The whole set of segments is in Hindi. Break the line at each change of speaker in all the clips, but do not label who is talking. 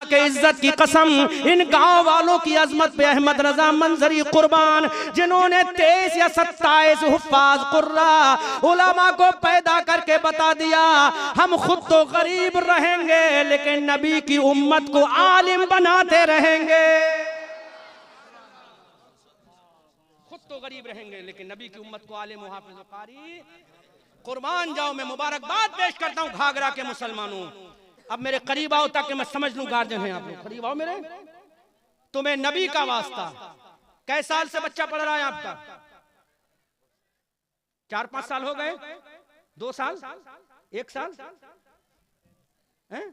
के इज्जत की कसम, इन गांव वालों की अजमत पे अहमद रजा मंजरी कुर्बान, जिन्होंने 23 या 27 हुफ्फाज कुर्रा उलमा को पैदा करके बता दिया, हम खुद तो गरीब रहेंगे लेकिन नबी की उम्मत को आलिम बनाते रहेंगे। खुद तो गरीब रहेंगे लेकिन नबी की उम्मत को आलिम व हाफिज व कारी। कुर्बान जाओ, मैं मुबारकबाद पेश करता हूं घाघरा के मुसलमानों। अब मेरे करीब आओ ताकि मैं समझ लूं, गार्जियन हैं आप लोग, करीब आओ मेरे। तुम्हें नबी का वास्ता, कै साल से बच्चा पढ़ रहा है आपका? 4-5 साल हो गए? 2 साल? 1 साल? हैं?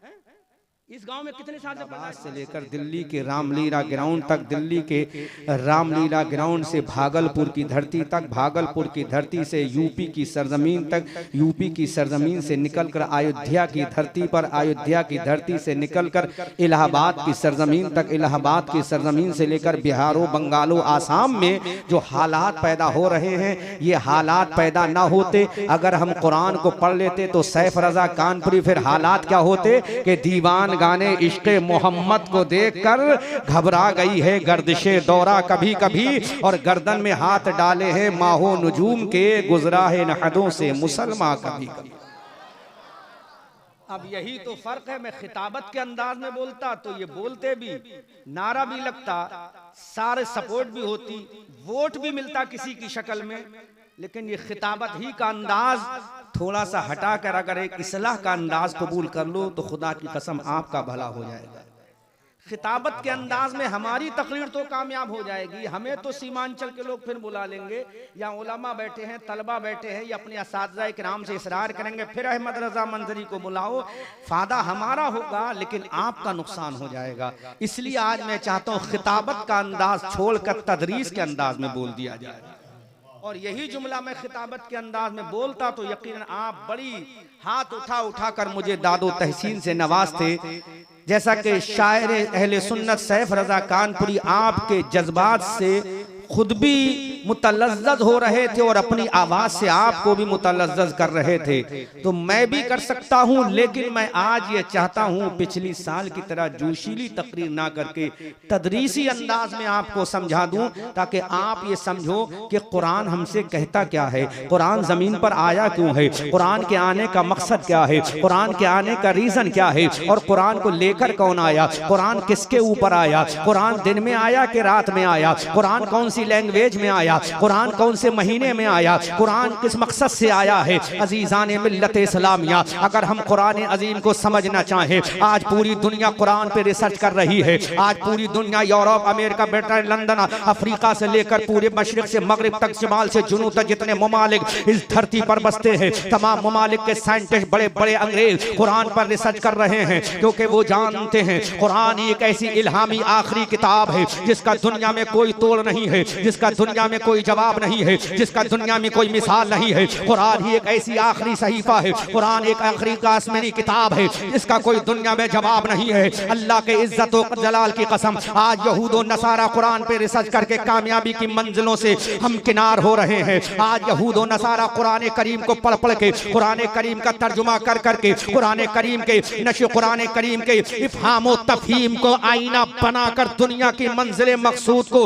इस गांव में कितने साल से लेकर दिल्ली के रामलीला ग्राउंड तक, दिल्ली के रामलीला ग्राउंड से भागलपुर की धरती तक, भागलपुर की धरती से यूपी की सरजमीन तक, यूपी की सरजमीन से निकलकर अयोध्या की धरती पर, अयोध्या की धरती से निकलकर इलाहाबाद की सरजमीन तक, इलाहाबाद की सरजमीन से लेकर बिहारो, बंगालो, आसाम में जो हालात पैदा हो रहे हैं, ये हालात पैदा ना होते अगर हम कुरान को पढ़ लेते तो सैफ रजा कानपुरी फिर हालात क्या होते कि दीवान गाने इश्क़े मोहम्मद को देखकर घबरा गई है गर्दिशे दौरा कभी कभी, और गर्दन में हाथ डाले हैं माहो नजूम के, गुजरा है नहदों से मुसलमान कभी कभी। अब यही तो फर्क है, मैं खिताबत के अंदाज में बोलता तो ये बोलते भी, नारा भी लगता, सारे सपोर्ट भी होती, वोट भी मिलता किसी की शक्ल में, लेकिन ये खिताबत ही का अंदाज थोड़ा सा हटा कर अगर एक इस्लाह का अंदाज कबूल कर लो तो खुदा की कसम आपका भला हो जाएगा। खिताबत के अंदाज में हमारी तकरीर तो कामयाब हो जाएगी, हमें तो सीमांचल के लोग फिर बुला लेंगे, या उलमा बैठे हैं, तलबा बैठे हैं, या अपने असातिज़ा किराम से इसरार करेंगे फिर अहमद रजा मंजरी को बुलाओ, फायदा हमारा होगा लेकिन आपका नुकसान हो जाएगा। इसलिए आज मैं चाहता हूँ खिताबत का अंदाज छोड़कर तदरीस के अंदाज में बोल दिया जाए, और यही जुमला मैं खिताबत के अंदाज में बोलता तो यकीनन आप बड़ी हाथ उठा उठा कर मुझे दादो तहसीन से नवाजते। जैसा कि शायर अहले सुन्नत सैफ रजा कानपुरी आपके जज्बात से खुद भी मुतलज्जज हो रहे थे और अपनी आवाज से आपको भी मुतलज्जज कर रहे थे, तो मैं भी कर सकता हूं, लेकिन मैं आज ये चाहता हूं पिछली साल की तरह जोशीली तकरीर ना करके तदरीसी अंदाज में आपको समझा दूं, ताकि आप ये समझो कि कुरान हमसे कहता क्या है, कुरान जमीन पर आया क्यों है, कुरान के आने का मकसद क्या है, कुरान के आने का रीजन क्या है, और कुरान को लेकर कौन आया, कुरान किसके ऊपर आया, कुरान दिन में आया कि रात में आया, कुरान कौन सी लैंग्वेज में आया, कुरान कौन से महीने में आया, कुरान किस मकसद से आया है। अजीजान मिल्लत इस्लामिया, अगर हम कुरान अजीम को समझना चाहें, आज पूरी दुनिया कुरान पे रिसर्च कर रही है, आज पूरी दुनिया Europe, America, Britain, London, Africa से लेकर पूरे मशरिक से मगरिब तक, शिमाल से जुनूब तक जितने ममालिक इस धरती पर बसते हैं, तमाम ममालिक के साइंटिस्ट, बड़े बड़े अंग्रेज कुरान पर रिसर्च कर रहे हैं, क्योंकि वो जानते हैं कुरान एक ऐसी इल्हामी आखिरी किताब है जिसका दुनिया में कोई तोड़ नहीं है, जिसका दुनिया में कोई जवाब नहीं है, जिसका दुनिया में कोई मिसाल नहीं है। कुरान ही एक ऐसी आखिरी सहीफा है, कुरान एक आखिरी आसमानी किताब है जिसका कोई दुनिया में जवाब नहीं है। अल्लाह के इज्जत और जलाल की कसम, आज यहूद और नसारा कुरान पे रिसर्च करके कामयाबी की मंजिलों से हम किनार हो रहे हैं। आज यहूद और नसारा कुरान करीम को पढ़ पढ़ के, कुरान करीम का तर्जुमा कर करके, कुरान करीम के नशे, कुरान करीम के इफ़हाम और तफ़हीम को आईना बनाकर दुनिया की मंजिल मकसूद को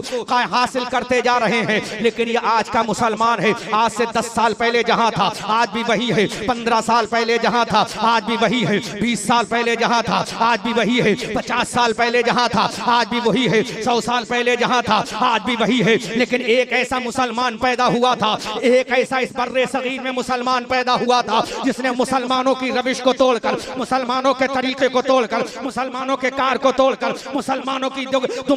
हासिल करते जा रहे हैं। लेकिन ये आज का मुसलमान है, आज से 10 साल पहले जहां था आज भी वही है, 15 साल पहले जहां था आज भी वही है, 20 साल पहले जहां था आज भी वही है, 50 साल पहले जहां था आज भी वही है, 100 साल पहले जहां था आज भी वही है। लेकिन एक ऐसा मुसलमान पैदा हुआ था, एक ऐसा इस बर्रे सगीर में मुसलमान पैदा हुआ था जिसने मुसलमानों की रविश को तोड़कर, मुसलमानों के तरीके को तोड़कर, मुसलमानों के कार को तोड़कर, मुसलमानों की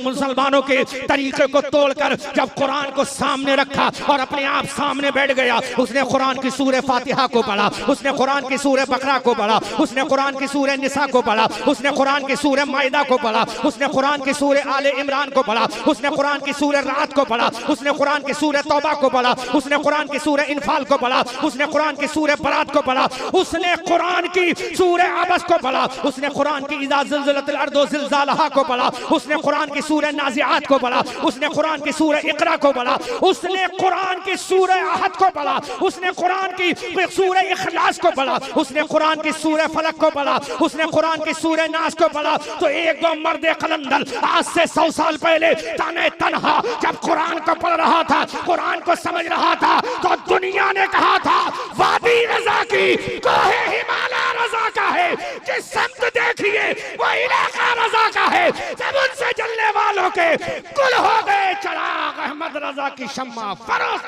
मुसलमानों के तरीके को तोड़कर जब कुरान को सामने रखा और अपने आप सामने बैठ गया, उसने कुरान की सूरह फातिहा को पढ़ा, उसने कुरान की सूरह बकरा को पढ़ा, उसने कुरान की सूरह निसा को पढ़ा, उसने कुरान की सूरह माइदा को पढ़ा, उसने कुरान की सूरह आले इमरान को पढ़ा, उसने कुरान की सूरह रात को पढ़ा, उसने कुरान की सूरह तौबा को पढ़ा, उसने कुरान की सूरह इनफाल को पढ़ा, उसने कुरान की सूरह बरात को पढ़ा, उसने कुरान की सूरह अबस को पढ़ा, उसने कुरान की इज़ा ज़ुलज़िलतिल अर्दु ज़िलज़ालहा को पढ़ा, उसने कुरान की सूरह नाज़िआत को पढ़ा, उसने कुरान की सूरह इक़रा को पढ़ा,
उसने कुरान की सूरह अहद को पढ़ा, उसने कुरान की सूरह इखलास को पढ़ा, उसने कुरान की सूरह फलक को पढ़ा, उसने कुरान की सूरह नास को पढ़ा, तो एक दो मर्द कलंदर आज से 100 साल पहले ताने तन्हा जब कुरान को पढ़ रहा था, कुरान को समझ रहा था, तो दुनिया ने कहा था वादी रजा की कोहे हिमालय रजा का है, जिस समत देखिए वो इलाका रजा का है। जब उनसे जलने वालों के कुल हो गए चिराग अहमद रजा की शम्मा फरोज।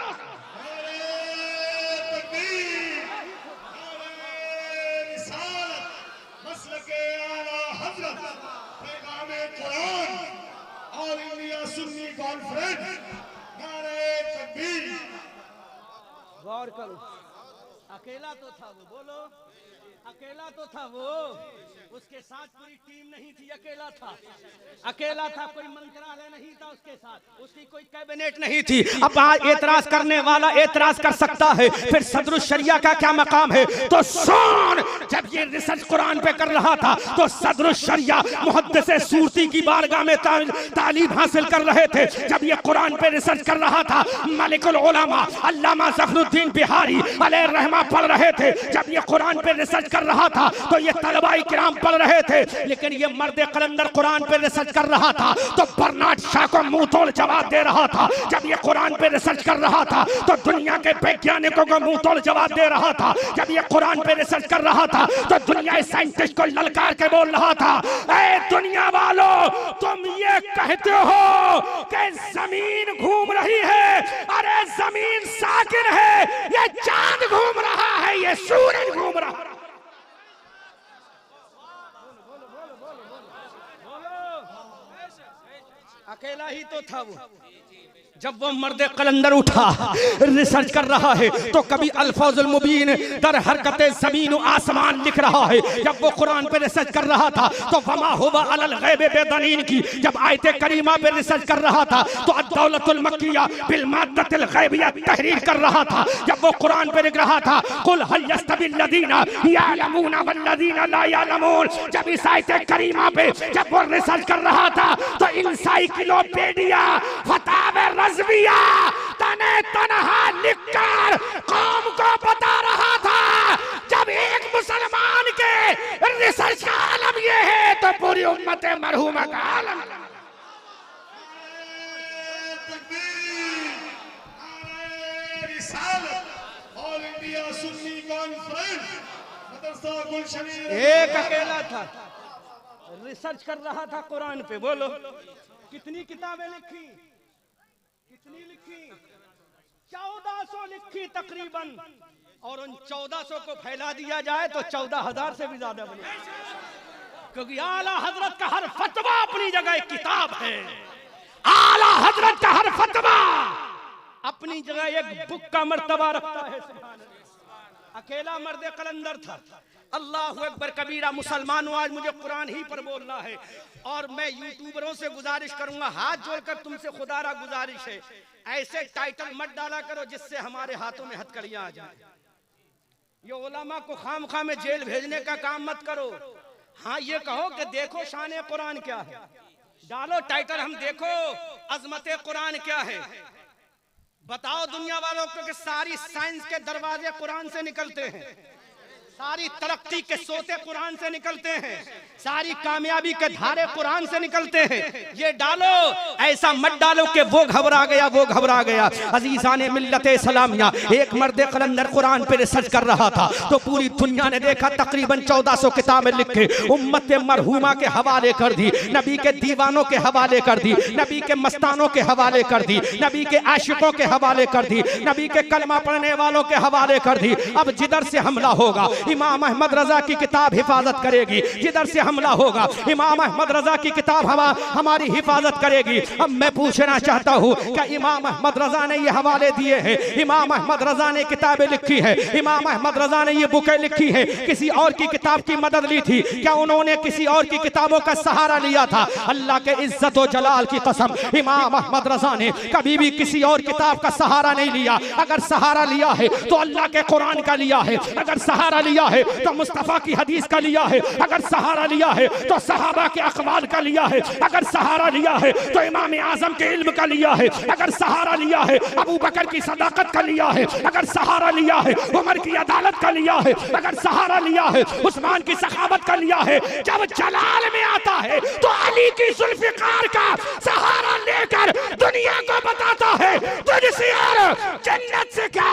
गौर करो, अकेला तो था वो, बोलो अकेला तो था वो, उसके साथ पूरी टीम नहीं थी, अकेला था, अकेला था, कोई मंत्रालय नहीं था उसके साथ, उसकी कोई कैबिनेट नहीं थी।
अब आज एतराज करने वाला एतराज कर सकता है, फिर सदरुल शरिया का क्या मकाम है? तो सुन, जब ये रिसर्च कुरान पे कर रहा था तो सदरुल शरिया मुहद्दिस सूरती की बारगाह में तालीम हासिल कर रहे थे। जब ये कुरान पे रिसर्च कर रहा था, मलिकुल उलमा अल्लामा ज़फरुद्दीन बिहारी अलैहि रहमा पढ़ रहे थे। जब ये कुरान पे रिसर्च कर रहा था तो ये तलबाई किराम पढ़ रहे थे। लेकिन ये मर्द कलंदर कुरान पे रिसर्च कर रहा था तो बर्नार्ड शॉ को मुंह तोड़ जवाब दे रहा था। जब ये कुरान पे रिसर्च कर रहा था तो दुनिया के वैज्ञानिकों को मुंह तोड़ जवाब दे रहा था। जब ये कुरान पे रिसर्च कर रहा था तो दुनिया साइंटिस्ट को ललकार के बोल रहा था, ऐ दुनिया वालों, तुम ये कहते हो कि जमीन घूम रही है, अरे जमीन साकिन है, ये चांद घूम रहा है, ये सूरज घूम रहा है।
अकेला ही तो था वो।
जब वो मर्द कलंदर उठा रिसर्च कर रहा है तो कभी अल्फाजुल मुबीन दर हरकत जमीन आसमान लिख रहा है। जब वो कुरान पे रिसर्च कर रहा था तो वमा हुवा अलल गैब बेदनीन की जब आयत करीमा पे रिसर्च कर रहा था तो अद्दौलतुल मक्किया बिल माद्दतिल गैबिया तहरीर कर रहा था। जब वो कुरान पे लिख रहा था कुल हल यस्तबिल लदीना यालमून वल्लदीना ला यालमून, जब इस आयत करीमा पे जब वो रिसर्च कर रहा था तो इंसाइक्लोपीडिया फतावे रज़विया तने तनहा लिखकर कौम को बता रहा था, जब एक मुसलमान के रिसर्च का आलम ये है तो पूरी उम्मत मरहूमा का आलम।
एक अकेला था, रिसर्च कर रहा था कुरान पे। बोलो कितनी किताबें लिखी, कितनी लिखी? 1400 लिखी तकरीबन, और उन 1400 को फैला दिया जाए तो 14,000 से भी ज्यादा बने, क्योंकि आला हजरत का हर फतवा अपनी जगह एक किताब है।
आला हजरत का हर फतवा
अपनी जगह एक बुक का मर्तबा रखता है। अकेला मर्द कलंदर था। अल्लाह अकबर कबीरा। मुसलमानों, आज मुझे कुरान ही पर बोलना है और मैं यूट्यूबरों से गुजारिश करूंगा, हाथ जोड़कर तुमसे खुदारा गुजारिश है, ऐसे टाइटल मत डाला करो जिससे हमारे हाथों में हथकड़ियां आ जाए। ये उलमा को खामखा में जेल भेजने का काम मत करो। हाँ, ये कहो कि देखो शान कुरान क्या है, डालो टाइटल, हम देखो अजमत कुरान क्या है। बताओ दुनिया वालों को कि सारी साइंस के दरवाजे कुरान से निकलते हैं, सारी तरक्की के सोते कुरान से निकलते हैं, सारी कामयाबी के धारे कुरान से निकलते हैं। ये डालो, ऐसा मत डालो कि वो घबरा गया, वो घबरा गया। अजीजान मिल्लत इस्लामिया, एक मर्द कलंदर कुरान पे रिसर्च कर रहा था तो पूरी दुनिया ने देखा तकरीबन 1400 किताबें लिख के उम्मत मरहूमा के हवाले कर दी, नबी के दीवानों के हवाले कर दी, नबी के मस्तानों के हवाले कर दी, नबी के आशिकों के हवाले कर दी, नबी के कलमा पढ़ने वालों के हवाले कर दी। अब जिधर से हमला होगा इमाम अहमद रजा की किताब हिफाजत करेगी, जिधर से हमला होगा इमाम अहमद रजा की किताब हमारी हिफाजत करेगी। अब मैं पूछना चाहता हूँ, क्या इमाम अहमद रजा ने ये हवाले दिए हैं, इमाम अहमद रजा ने किताबें लिखी है, इमाम अहमद रजा ने ये बुकें लिखी है, किसी और की किताब की मदद ली थी? क्या उन्होंने किसी और की किताबों का सहारा लिया था? अल्लाह के इज्जत और जलाल की कसम, इमाम अहमद रजा ने कभी भी किसी और किताब का सहारा नहीं लिया। अगर सहारा लिया है तो अल्लाह के कुरान का लिया है, अगर सहारा लिया
लिया है तो मुस्तफा की हदीस का लिया है, अगर सहारा लिया है तो सहाबा के अक़वाल का लिया है, अगर सहारा लिया है तो इमाम आज़म के इल्म का लिया है, अगर सहारा लिया है अबू बकर की सदाकत का लिया है, अगर सहारा लिया है उमर की अदालत का लिया है, अगर सहारा लिया है उस्मान की सखावत का लिया है। जब जलाल में आता है तो अली की जुल्फ़िकार का सहारा लेकर दुनिया को बताता है तुझसे और जन्नत से क्या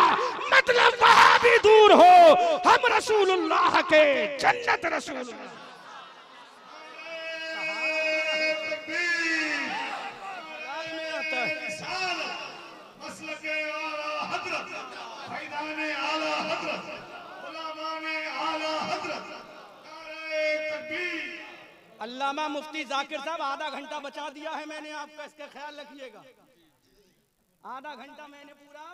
मतलब, वहां भी दूर हो हम रसूलुल्लाह के, जन्नत रसूलुल्लाह। अल्लामा मुफ्ती जाकिर साहब आधा घंटा बचा दिया है मैंने आपका, इसका ख्याल रखिएगा। आधा घंटा मैंने पूरा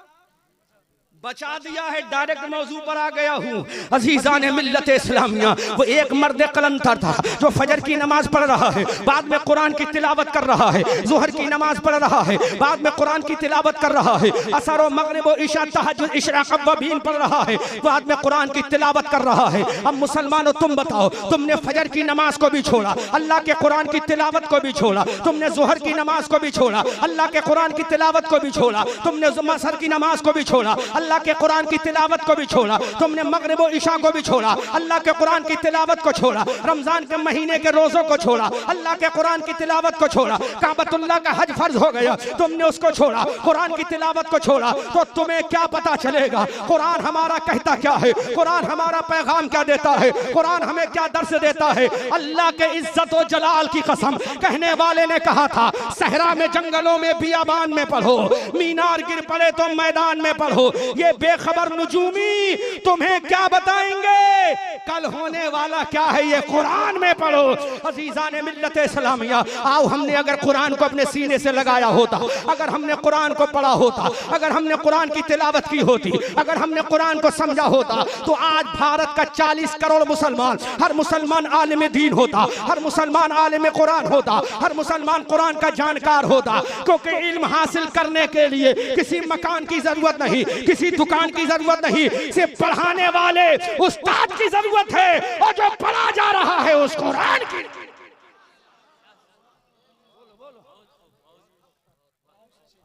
बचा दिया है, डायरेक्ट मौजू पर आ गया हूँ। अजीज़ान मिल्लत इस्लामिया, वो एक मर्द कलंतर था जो फजर की नमाज पढ़ रहा है, बाद में कुरान की तिलावत कर रहा है, ज़ुहर की नमाज पढ़ रहा है, बाद में कुरान की तिलावत कर रहा है, असर व मगरिब व इशा तहज्जुद इशराक़ व बीन पढ़ रहा है, बाद में कुरान की तिलावत कर रहा है। अब मुसलमानों तुम बताओ, तुमने फजर की नमाज को भी छोड़ा, अल्लाह के कुरान की तिलावत को भी छोड़ा, तुमने ज़ुहर की नमाज को भी छोड़ा, अल्लाह के कुरान की तिलावत को भी छोड़ा, तुमने असर की नमाज को भी छोड़ा, अल्लाह के कुरान की तिलावत को भी छोड़ा, तुमने मगरिब और इशा को भी छोड़ा, अल्लाह के कुरान की तिलावत को छोड़ा, रमजान के महीने के रोजों को छोड़ा, अल्लाह के कुरान की तिलावत को छोड़ा, काबतुल्लाह का हज फर्ज हो गया, तुमने उसको छोड़ा, कुरान की तिलावत को छोड़ा, तो तुम्हें क्या पता चलेगा कुरान हमारा कहता क्या है, कुरान हमारा पैगाम क्या देता है, कुरान हमें क्या दर्स देता है। अल्लाह के इज्जत और जलाल की कसम, कहने वाले ने कहा था सहरा में, जंगलों में, बियाबान में पढ़ो, मीनार गिर पड़े तो मैदान में पढ़ो, ये बेखबर नुजूमी तुम्हें क्या बताएंगे कल होने वाला क्या है, ये कुरान में पढ़ो। अजीज़ान मिल्लत इस्लामिया, आओ हमने अगर कुरान को अपने सीने से लगाया होता, अगर हमने कुरान को पढ़ा होता, अगर हमने कुरान की तिलावत की होती, अगर हमने कुरान को समझा होता, तो आज भारत का 40 करोड़ मुसलमान, हर मुसलमान आलिम दीन होता, हर मुसलमान आलिम कुरान होता, हर मुसलमान कुरान का जानकार होता। क्योंकि इल्म हासिल करने के लिए किसी मकान की जरूरत नहीं, किसी दुकान की जरूरत नहीं, सिर्फ पढ़ाने वाले उस्ताद की जरूरत है, और जो पढ़ा जा रहा है उस कुरान की।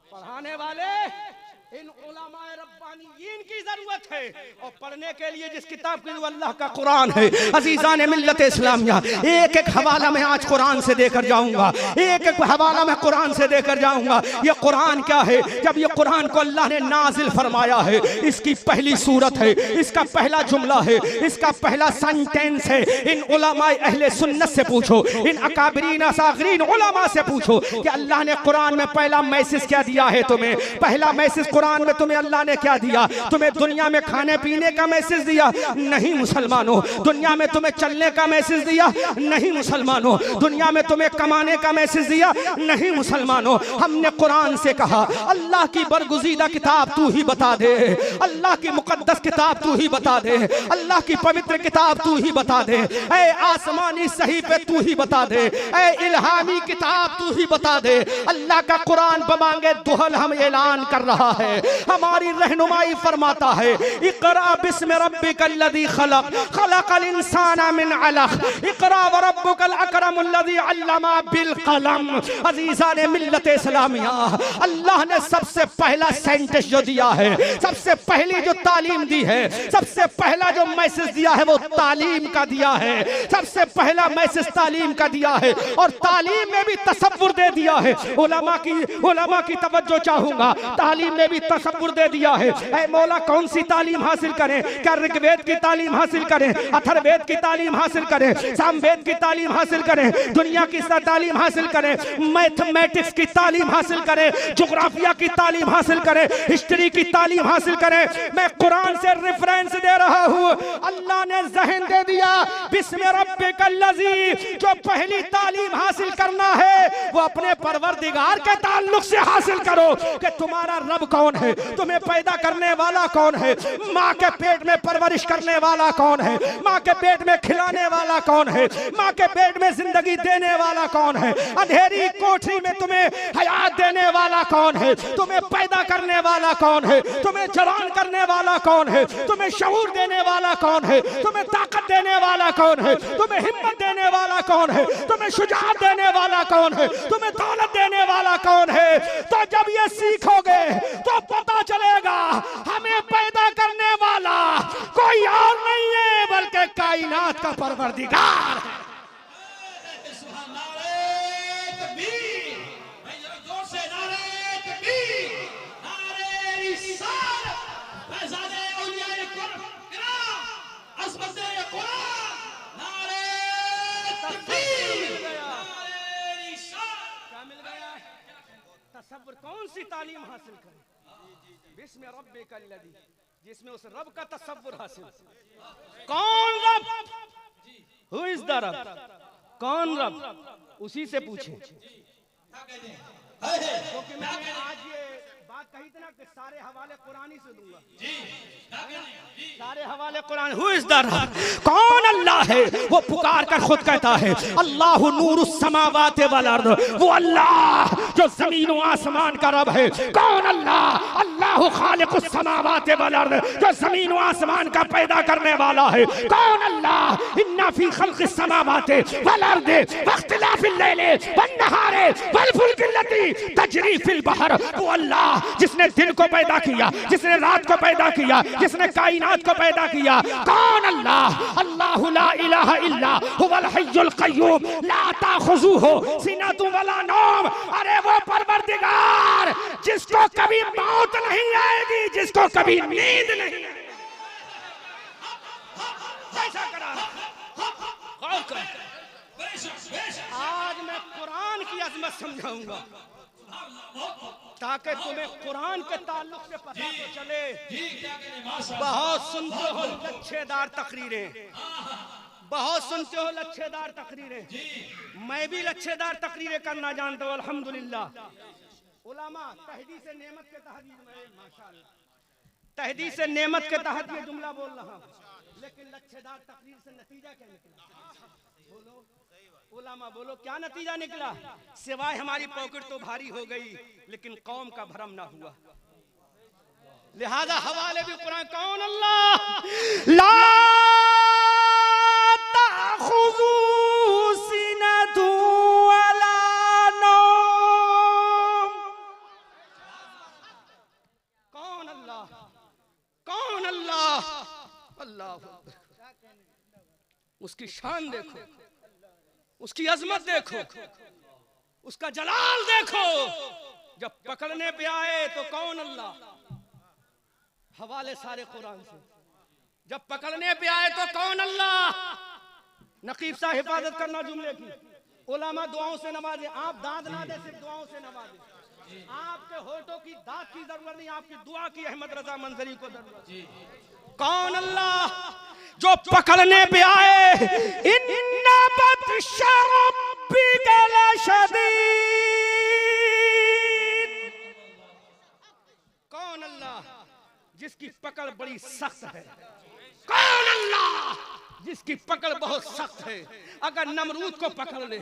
पढ़ाने वाले इन उलमाए रब्बानियीन की जरूरत है, और पढ़ने के लिए जिस किताब की वो अल्लाह का कुरान है। अजीज़ान मिल्लत इस्लामिया, एक एक हवाला मैं आज कुरान से देकर जाऊंगा, एक एक हवाला मैं कुरान से देकर जाऊंगा। ये कुरान क्या है? जब ये कुरान को अल्लाह ने नाजिल फरमाया है, इसकी पहली सूरत है, इसका पहला जुमला है, इसका पहला सेंटेंस है। इन उलमाए अहले सुन्नत से पूछो, इन अकाबरीन असागरीन उलमा से पूछो कि अल्लाह ने कुरान में पहला मैसेज क्या दिया है तुम्हें? पहला मैसेज कुरान में तुम्हें अल्लाह ने क्या दिया? तुम्हें दुनिया में खाने पीने का मैसेज दिया? नहीं मुसलमानों। दुनिया में तुम्हें चलने का मैसेज दिया? नहीं मुसलमानों। दुनिया में तुम्हें कमाने का मैसेज दिया? नहीं मुसलमानों। हमने कुरान से कहा अल्लाह की बरगुज़ीदा किताब तू ही बता दे, अल्लाह की मुकद्दस किताब तू ही बता दे, अल्लाह की पवित्र किताब तू ही बता दे, ऐ आसमानी सहीफे तू ही बता दे, ऐ इल्हामी किताब तू ही बता दे। अल्लाह का कुरान बमांगे दुहल हम ऐलान कर रहा है, हमारी रहनुमाई फरमाता है इक़रा बिस्मि रब्बिकल्लज़ी खलक़ खलक़ल इंसाना मिन अलक़ इक़रा व रब्बुकल अकरमुल्लज़ी अल्लमा बिल क़लम। अज़ीज़ान मिल्लत इस्लामिया, अल्लाह ने सबसे पहला सेंटेंस जो दिया है, सबसे पहली जो तालीम दी है, सबसे पहला जो मैसेज दिया है वो तालीम का दिया है। सबसे पहला मैसेज तालीम का दिया है, और तालीम में भी तसव्वुर दे दिया है। उलमा की तवज्जो चाहूंगा, तालीम में भी तसव्वुर दे दिया है। ऐ मौला कौन सी तालीम हासिल करें? क्या ऋग्वेद की तालीम हासिल करें, अथर्ववेद की तालीम हासिल करें, सामवेद की तालीम हासिल करें, दुनिया की तालीम हासिल करें, मैथमेटिक्स की तालीम हासिल करें, ज्योग्राफिया की तालीम हासिल करें, हिस्ट्री की तालीम हासिल करें? मैं कुरान से रेफरेंस दे रहा हूँ। अल्लाह ने ज़हन दे दिया बिस्मि रब्बिकल्लज़ी, जो पहली तालीम हासिल करना है वो अपने परवरदिगार के ताल्लुक से हासिल करो कि तुम्हारा रब कौन कौन है? तुम्हें पैदा करने वाला कौन है? माँ के पेट में परवरिश करने वाला कौन है? माँ के पेट में खिलाने वाला कौन है? माँ के पेट में जिंदगी देने वाला कौन है? अंधेरी कोठरी में तुम्हें हयात देने वाला कौन है? तुम्हें पैदा करने वाला कौन है? तुम्हें जवान करने वाला कौन है? तुम्हें शऊर देने वाला कौन है? तुम्हें ताकत देने वाला कौन है? तुम्हें हिम्मत देने वाला कौन है? तुम्हें शुजाअत देने वाला कौन है? तुम्हें दौलत देने वाला कौन है? तो जब ये सीखोगे तो पता चलेगा हमें पैदा करने वाला कोई और नहीं है बल्कि कायनात का परवरदिगार है।
तसव्वुर कौन सी तालीम हासिल करें? बिस्म रब्बिकल लज़ी, जिसमें उस रब का तसव्वुर हासिल। कौन रब? हु इज द रब? कौन रब? उसी से पूछें। क्योंकि मैंने आज ये बात कही थी ना कि सारे हवाले कुरानी से दूंगा। सारे हवाले कुरान।
हु इज द रब? कौन अल्लाह है? वो पुकार कर खुद कहता है अल्लाहु नूरुस समावाति वल अर्द, वो अल्लाह जो जमीन और आसमान का रब है। कौन अल्लाह? अल्लाहु खालिकुस समावाति वल अर्द, जो जमीन और आसमान का पैदा करने वाला है। कौन अल्लाह? इन्ना फी खल्किस समावाति वल अर्द वख्तिलाफिल लैलि वन नहारि वल फुल्किल लती तजरी फिल बहर, वो अल्लाह जिसने दिन को पैदा किया, जिसने रात को पैदा किया, जिसने कायनात को पैदा किया। कौन अल्लाह? अल्लाहु ला इलाहा इल्ला हुवल हय्युल कय्यूम ला ताखुजुहु सिनतुन वला नौम। अरे वो परवरदिगार जिसको कभी मौत नहीं आएगी, जिसको कभी नींद नहीं आएगी।
ऐसा करा। गौर कर। आज मैं कुरान की अजमत समझाऊंगा ताकि तुम्हें कुरान के ताल्लुक से पता तो चले। बहुत सुनते हो लच्छेदार तकरीरें, बहुत सुनते हो लच्छेदार तकरीरें। मैं भी लच्छेदार तकरीरें करना जानता हूँ अल्हम्दुलिल्लाह। उलमा तहदीस नेमत के तहत, माशाअल्लाह, तहदीस नेमत के तहत ये जुमला बोल रहा हूँ। लेकिन लच्छेदार तकरीर से नतीजा क्या निकला? बोलो उलमा, बोलो क्या नतीजा निकला? सिवाय हमारी पॉकेट तो भारी हो गई लेकिन कौम का भरम ना हुआ। लिहाजा हवाले भी कुरान। कौन अल्लाह?
ला ताखुजु सिनतु वला नौम।
कौन अल्लाह? कौन अल्लाह? अल्लाह उसकी शान देखो, उसकी अजमत देखो, उसका जलाल देखो। जब पकड़ने पे आए तो कौन अल्लाह? हवाले सारे कुरान से। जब पकड़ने पे आए तो कौन अल्लाह? नकीब साहब हिफाजत करना जुमले की। उलमा दुआओं से नवाजे। आप दाद ना दे, सिर्फ दुआओं से नवाजे। आपके होठों की दाद की जरूरत नहीं, आपकी दुआ की अहमद रजा मंजरी को जरूरत। कौन अल्लाह?
जो पकड़ने पे आए इन्ना बत्शा रब्बिका लशदीद।
कौन अल्लाह? जिसकी पकड़ बड़ी सख्त है।
कौन अल्लाह?
जिसकी पकड़ बहुत सख्त है। अगर नमरूद को पकड़ ले,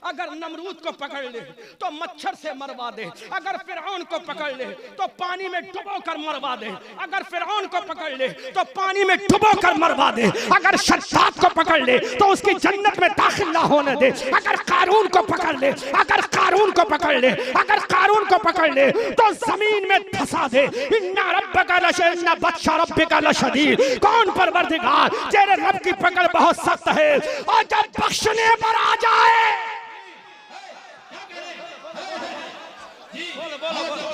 अगर नमरूद को पकड़ ले तो मच्छर से मरवा दे। अगर फिरौन को पकड़ ले तो पानी में डुबो कर मरवा दे। अगर फिरौन को पकड़ ले तो पानी में डुबो कर मरवा दे। अगर शद्दाद को पकड़ ले तो उसकी जन्नत में दाखिल ना होने दे। अगर कारून को पकड़ ले, अगर कारून को पकड़ ले, अगर कारून को पकड़ ले तो जमीन में धंसा दे। इन्ना रब्बका लशदीद, इन्ना बत्शा रब्बिका लशदीद। कौन परवरदिगार? तेरे रब की पकड़ बहुत सख्त है। और जब बख्शने पर आ जाए, बोलो बोलो बोलो,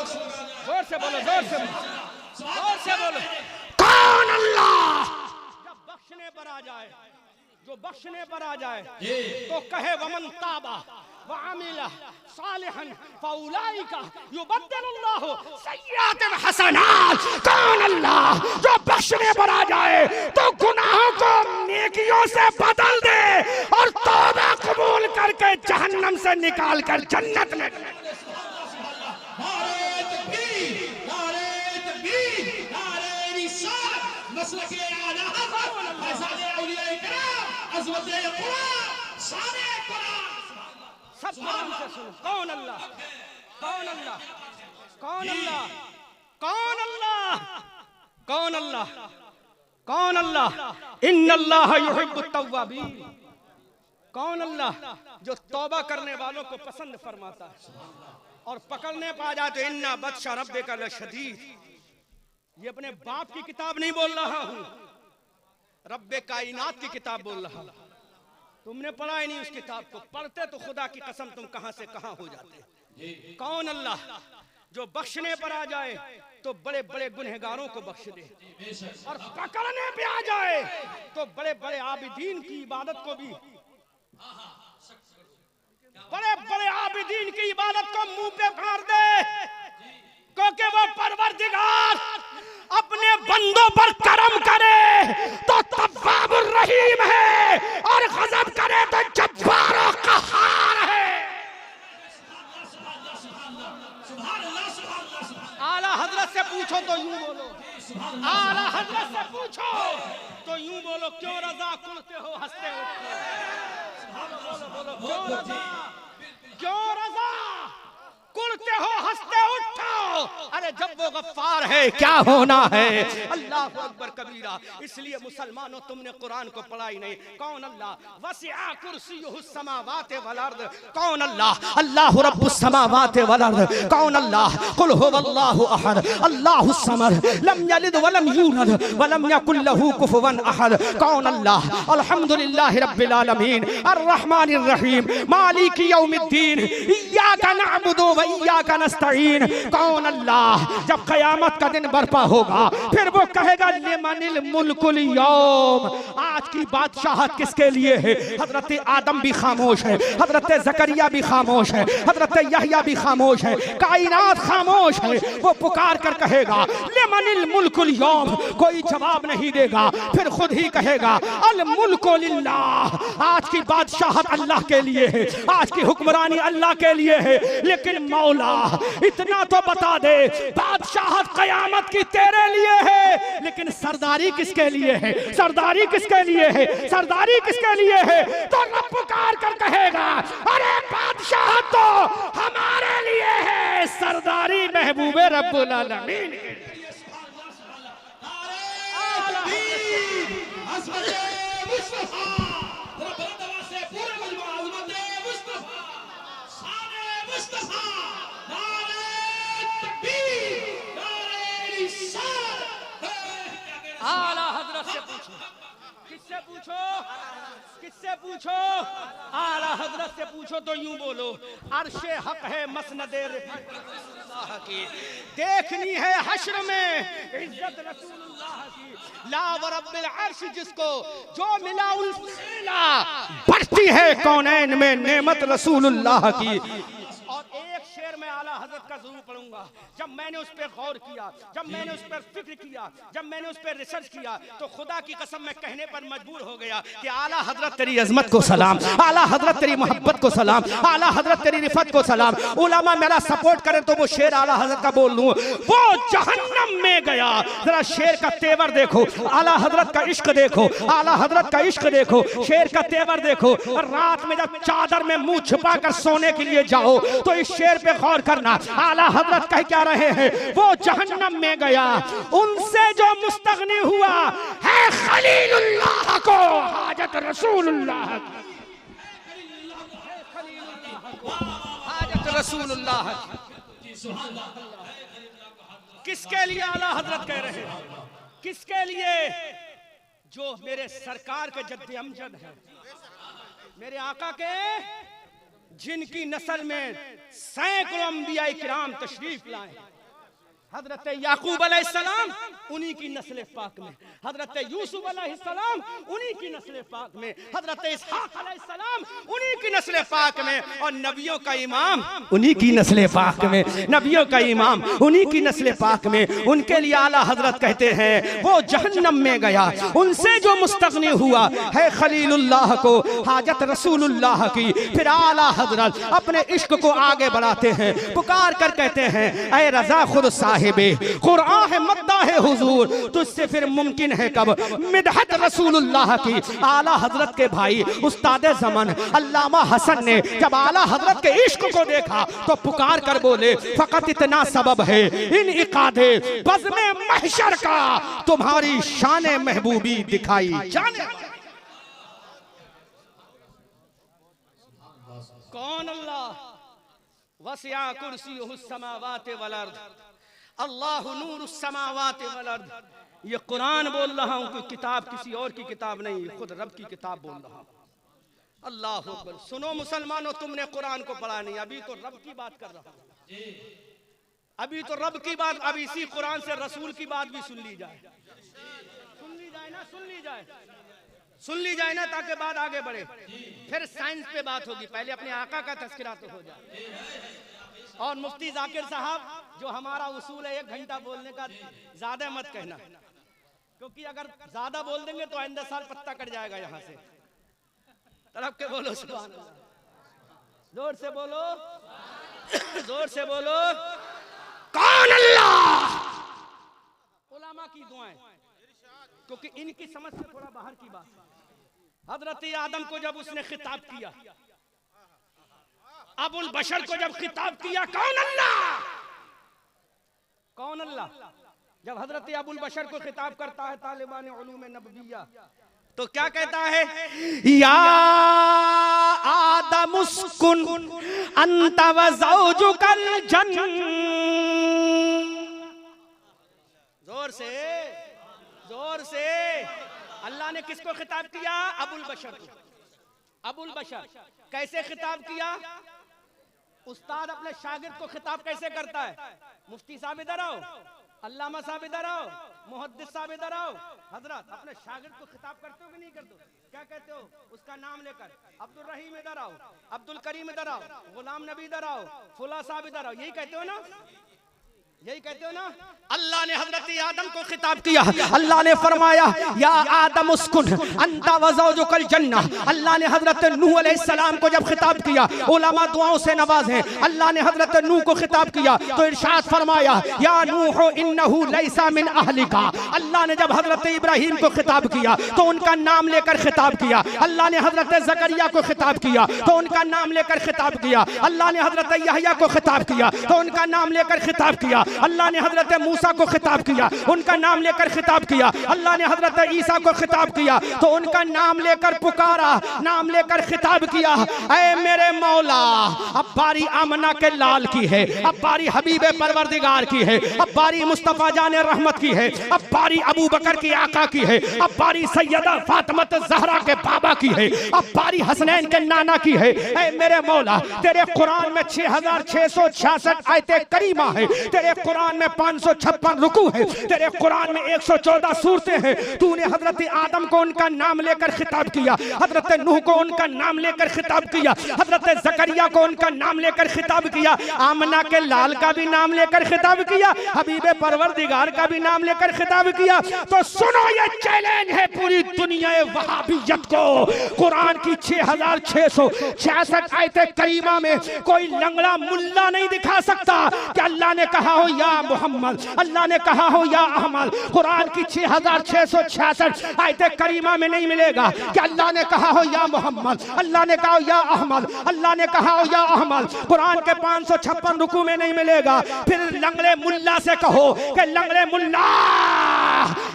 जोर से बोलो, जोर से बोलो।
कौन अल्लाह?
जब बख्शने पर आ जाए, जो बख्शने पर आ जाए तो कहे वमन ताबा व अमिला सालिहन फौलाइका युबद्दिलुल्लाहु सय्यातिहिम हसनात।
कौन अल्लाह? जो बख्शने पर आ जाए तो गुनाहों को नेकियों से बदल दे और तौबा कबूल करके जहन्नम से निकाल कर जन्नत में।
सब ध्यान से सुनो। कौन अल्लाह? कौन अल्लाह? कौन अल्लाह? कौन अल्लाह? कौन अल्लाह? कौन अल्लाह? इन्नल्लाह युहिब्बुत तव्वाबीन। कौन अल्लाह? जो तौबा करने वालों को पसंद फरमाता है और पकड़ने पा जाए तो इन्ना बत्शा रब्बिका लशदीद। ये अपने बाप की किताब नहीं बोल रहा हूं, रब्बे कायनात की किताब बोल रहा हूं। तुमने पढ़ा ही नहीं उस किताब को, पढ़ते तो खुदा की कसम तुम कहां से कहां हो जाते। कौन अल्लाह? जो बख्शने पर आ जाए तो बड़े बड़े गुनहगारों को बख्श दे और पकड़ने पे आ जाए तो बड़े बड़े आबिदीन की इबादत को भी, बड़े बड़े आबिदीन की इबादत को मुंह पे फाड़ दे, क्योंकि वो परवरदिगार अपने बंदों पर करम करे तो तव्वाबुर रहीम है और गजब करे तो जब्बार और कहार है। आला हजरत से पूछो तो यूं बोलो, आला हजरत से पूछो तो यूं बोलो, क्यों रजा कुलते हो हंसते हो? क्यों रजा, क्यों रजा कुलते हो हंसते उठो? अरे जब वो गफ्फार है क्या होना है? अल्लाह अकबर कबीरा। इसलिए मुसलमानों तुमने कुरान को पढ़ा ही नहीं। कौन अल्लाह? वसिआ कुर्सियुहु समावाति वल अर्द। कौन अल्लाह? अल्लाह रब्बुस समावाति वल अर्द। कौन अल्लाह? कुल हुवल्लाहु अहद अल्लाहुस समद लम यलिद वलम यूलद वलम यकुल लहू कुफुवन अहद। कौन अल्लाह? अल्हम्दुलिल्लाहि रब्बिल आलमीन अर्रहमानिर रहीम मालिकी यौमिद्दीन इय्याका नअबुदु व इय्याका नस्तईन। कौन अल्लाह? जब क़यामत का दिन बर्पा होगा फिर वो कहेगा लिमनिल मुल्कुल यौम। आज की बादशाहत किसके लिए है? हजरत आदम भी खामोश है, हजरत जकरिया भी खामोश है, हजरत यहया भी खामोश है, कायनात खामोश है। वो पुकार कर कहेगा लिमनिल मुल्कुल यौम, कोई जवाब नहीं देगा। फिर खुद ही कहेगा अल मुल्कु लिल्लाह। आज की बादशाहत अल्लाह के लिए है, आज की हुक्मरानी अल्लाह के लिए है। लेकिन मौला इतना तो बता दे, बादशाहत कयामत की तेरे लिए है, लेकिन सरदारी किसके लिए है? सरदारी किसके लिए है? सरदारी किसके लिए है? तो रब पुकार कर कहेगा अरे बादशाहत तो हमारे लिए है, सरदारी महबूबे रब्बुल आलमीन। आला हजरत से पूछो, किससे पूछो? किससे पूछो? आला हजरत से पूछो तो यूं बोलो अर्शे हक है मसनदे रसूलुल्लाह की, देखनी है हश्र में इज्जत रसूलुल्लाह की। ला व रब्बिल अर्श जिसको जो मिला उनसे बढ़ती है कौनैन में नेमत रसूलुल्लाह की। और एक शेर में आला हजरत का जरूर पढ़ूंगा। जब मैंने उस पर गौर किया, जब मैंने उस पर फिक्र किया, जब मैंने उस पर रिसर्च किया तो खुदा की कसम मैं कहने पर मजबूर हो गया कि आला हजरत तेरी अजमत को सलाम, आला हजरत तेरी मोहब्बत को सलाम, आला हजरत तेरी रिफत को सलाम। उलमा मेरा सपोर्ट करें तो वो शेर आला हजरत का बोल लूं। वो जहन्नम में गया, जरा शेर का तेवर देखो, आला हजरत का इश्क देखो, आला हजरत का इश्क देखो, शेर का तेवर देखो। रात में जब चादर में मुंह छुपा कर सोने के लिए जाओ तो इस शेर पे गौर करना। आला हजरत कह क्या रहे हैं? वो जहन्नम में गया, उनसे जो मुस्तगनी हुआ है खलीलुल्लाह को हाजत रसूलुल्लाह, हाजत रसूलुल्लाह। किसके लिए आला हजरत कह रहे हैं? किसके लिए? जो मेरे सरकार के जद्द अमजद है, मेरे आका के, जिनकी नस्ल में सैकड़ों अंबिया किराम तशरीफ लाए। हजरत याकूब अलैहिस्सलाम उन्हीं की नस्ल पाक में, हजरत यूसुफ अलैहिस्सलाम उन्हीं की नस्ल पाक में, हजरत इसहाक अलैहिस्सलाम उन्हीं की नस्ल पाक में, और नबियों का इमाम उन्हीं की नस्ल पाक में, नबियों का इमाम उन्हीं की नस्ल पाक में। उनके लिए आला हजरत कहते हैं वो जहन्नम में गया, उनसे जो मुस्तगनी हुआ है खलीलुल्लाह को हाजत रसूलुल्लाह की। फिर आला हजरत अपने इश्क को आगे बढ़ाते हैं, पुकार कर कहते हैं ऐ रजा खुद साहिब
साहिबे कुरान है मद्दा है हुजूर, तुझसे फिर मुमकिन है कब मिदहत रसूलुल्लाह की। आला हजरत के भाई उस्ताद ज़मान अल्लामा हसन ने जब आला हजरत के इश्क को देखा तो पुकार कर बोले, फकत इतना सबब है इन इकादे बज़्म महशर का, तुम्हारी शान महबूबी दिखाई जाने।
कौन अल्लाह? वसिया कुर्सीयुहु समावाति वल अर्द, अल्लाहु नूरुस समावाति वल अर्द। ये कुरान बोल रहा हूँ कि किताब किसी और की किताब नहीं, खुद रब की किताब बोल रहा हूँ। अल्लाह अकबर। सुनो मुसलमानों, तुमने कुरान को पढ़ा नहीं, अभी तो रब की बात कर रहा हूँ, अभी तो रब की बात। अब इसी कुरान से रसूल की बात भी सुन ली जाए, सुन ली जाए ना, सुन ली जाए, सुन ली जाए ना, ताकि बात आगे बढ़े। फिर साइंस पे बात होगी, पहले अपने आका का तस्करा तो हो जाए। और मुफ्ती जाकिर साहब, जो हमारा उसूल है 1 घंटा बोलने का, ज्यादा मत कहना, क्योंकि अगर ज्यादा बोल देंगे तो आइंदा साल पत्ता कट जाएगा यहाँ से। तरफ के बोलो सुभान अल्लाह, जोर से बोलो, जोर से बोलो,
कौन अल्लाह?
उलमा की दुआएं, क्योंकि इनकी समझ से थोड़ा बाहर की बात। हजरत आदम को जब उसने खिताब किया, अबुल बशर को जब खिताब किया, कौन अल्लाह? कौन अल्लाह? जब हजरत अबुल बशर को खिताब करता है तालिबान उलूम नबविया, तो क्या कहता है?
या आदम उस्कुन अंत व ज़ौजुकल जन्नह।
जोर से, जोर से। अल्लाह ने किसको खिताब किया? अबुल बशर को। अबुल बशर कैसे खिताब किया? उस्ताद अपने शागिर्द को खिताब कैसे करता है? मुफ्ती साहब इधर आओ, अल्लामा साहब इधर आओ, मुहद्दिस साहब इधर आओ। हजरत अपने शागिर्द को खिताब करते हो कि नहीं करते हो? क्या कहते हो? उसका नाम लेकर, अब्दुल रहीम इधर आओ, अब्दुल करीम इधर आओ, गुलाम नबी इधर आओ, फुला साहब इधर आओ, यही कहते हो ना? यही कहते हो ना? अल्लाह ने हजरत आदम को खिताब किया,
अल्लाह ने फरमाया या आदम उस्कुन अंता व ज़ौजुकल जन्नह। अल्लाह ने हजरत नूह अलैहिस्सलाम को जब खिताब किया, उलमा दुआओं से नवाजे, अल्लाह ने हजरत नूह को खिताब किया तो इरशाद फरमाया या नूह इन्नहु लैसा मिन अहलिका। अल्लाह ने जब हजरत इब्राहीम को खिताब किया तो उनका नाम लेकर खिताब किया। अल्लाह ने हजरत ज़करिया को खिताब किया तो उनका नाम लेकर खिताब किया। अल्लाह ने हजरत यहया को खिताब किया तो उनका नाम लेकर खिताब किया। अल्लाह ने हजरत मूसा को खिताब किया, उनका नाम लेकर खिताब किया। अल्लाह ने हजरत ईसा को खिताब किया तो उनका नाम लेकर पुकारा, नाम लेकर खिताब किया। ऐ मेरे मौला, अब बारी आमना के लाल की है, अब बारी हबीब परवरदिगार की है, अब बारी मुस्तफा जाने रहमत की है, अब बारी अबू बकर की आका की है, अब बारी सैयदा फातिमत ज़हरा के बाबा की है, अब बारी हसनैन के नाना की है। ऐ मेरे मौला, तेरे कुरान में 6666 आयते करीमा है, तेरे कुरान में 556 रुकू है, तेरे कुरान में 114 सूरतें हैं। तूने हजरत आदम को उनका नाम लेकर खिताब किया, हजरत नूह को उनका नाम लेकर खिताब किया, हजरत ज़करिया को उनका नाम लेकर खिताब किया, आमना के लाल का भी नाम लेकर खिताब किया, हबीब परवरदिगार का भी नाम लेकर खिताब किया। तो सुनो, ये चैलेंज है पूरी दुनिया वहाबियत को। कुरान की 6666 आयते करीमा में कोई लंगड़ा मुल्ला नहीं दिखा सकता कि अल्लाह ने कहा हो या मोहम्मद, अल्लाह ने कहा हो या अहमद। कुरान की 6666 आयते करीमा में नहीं मिलेगा कि अल्लाह ने कहा हो या मोहम्मद, अल्लाह ने कहा हो या अहमद, अल्लाह ने कहा हो या अहमद। कुरान के 556 रुकू में नहीं मिलेगा। फिर लंगड़े मुल्ला से कहो कि लंगड़े मुल्ला,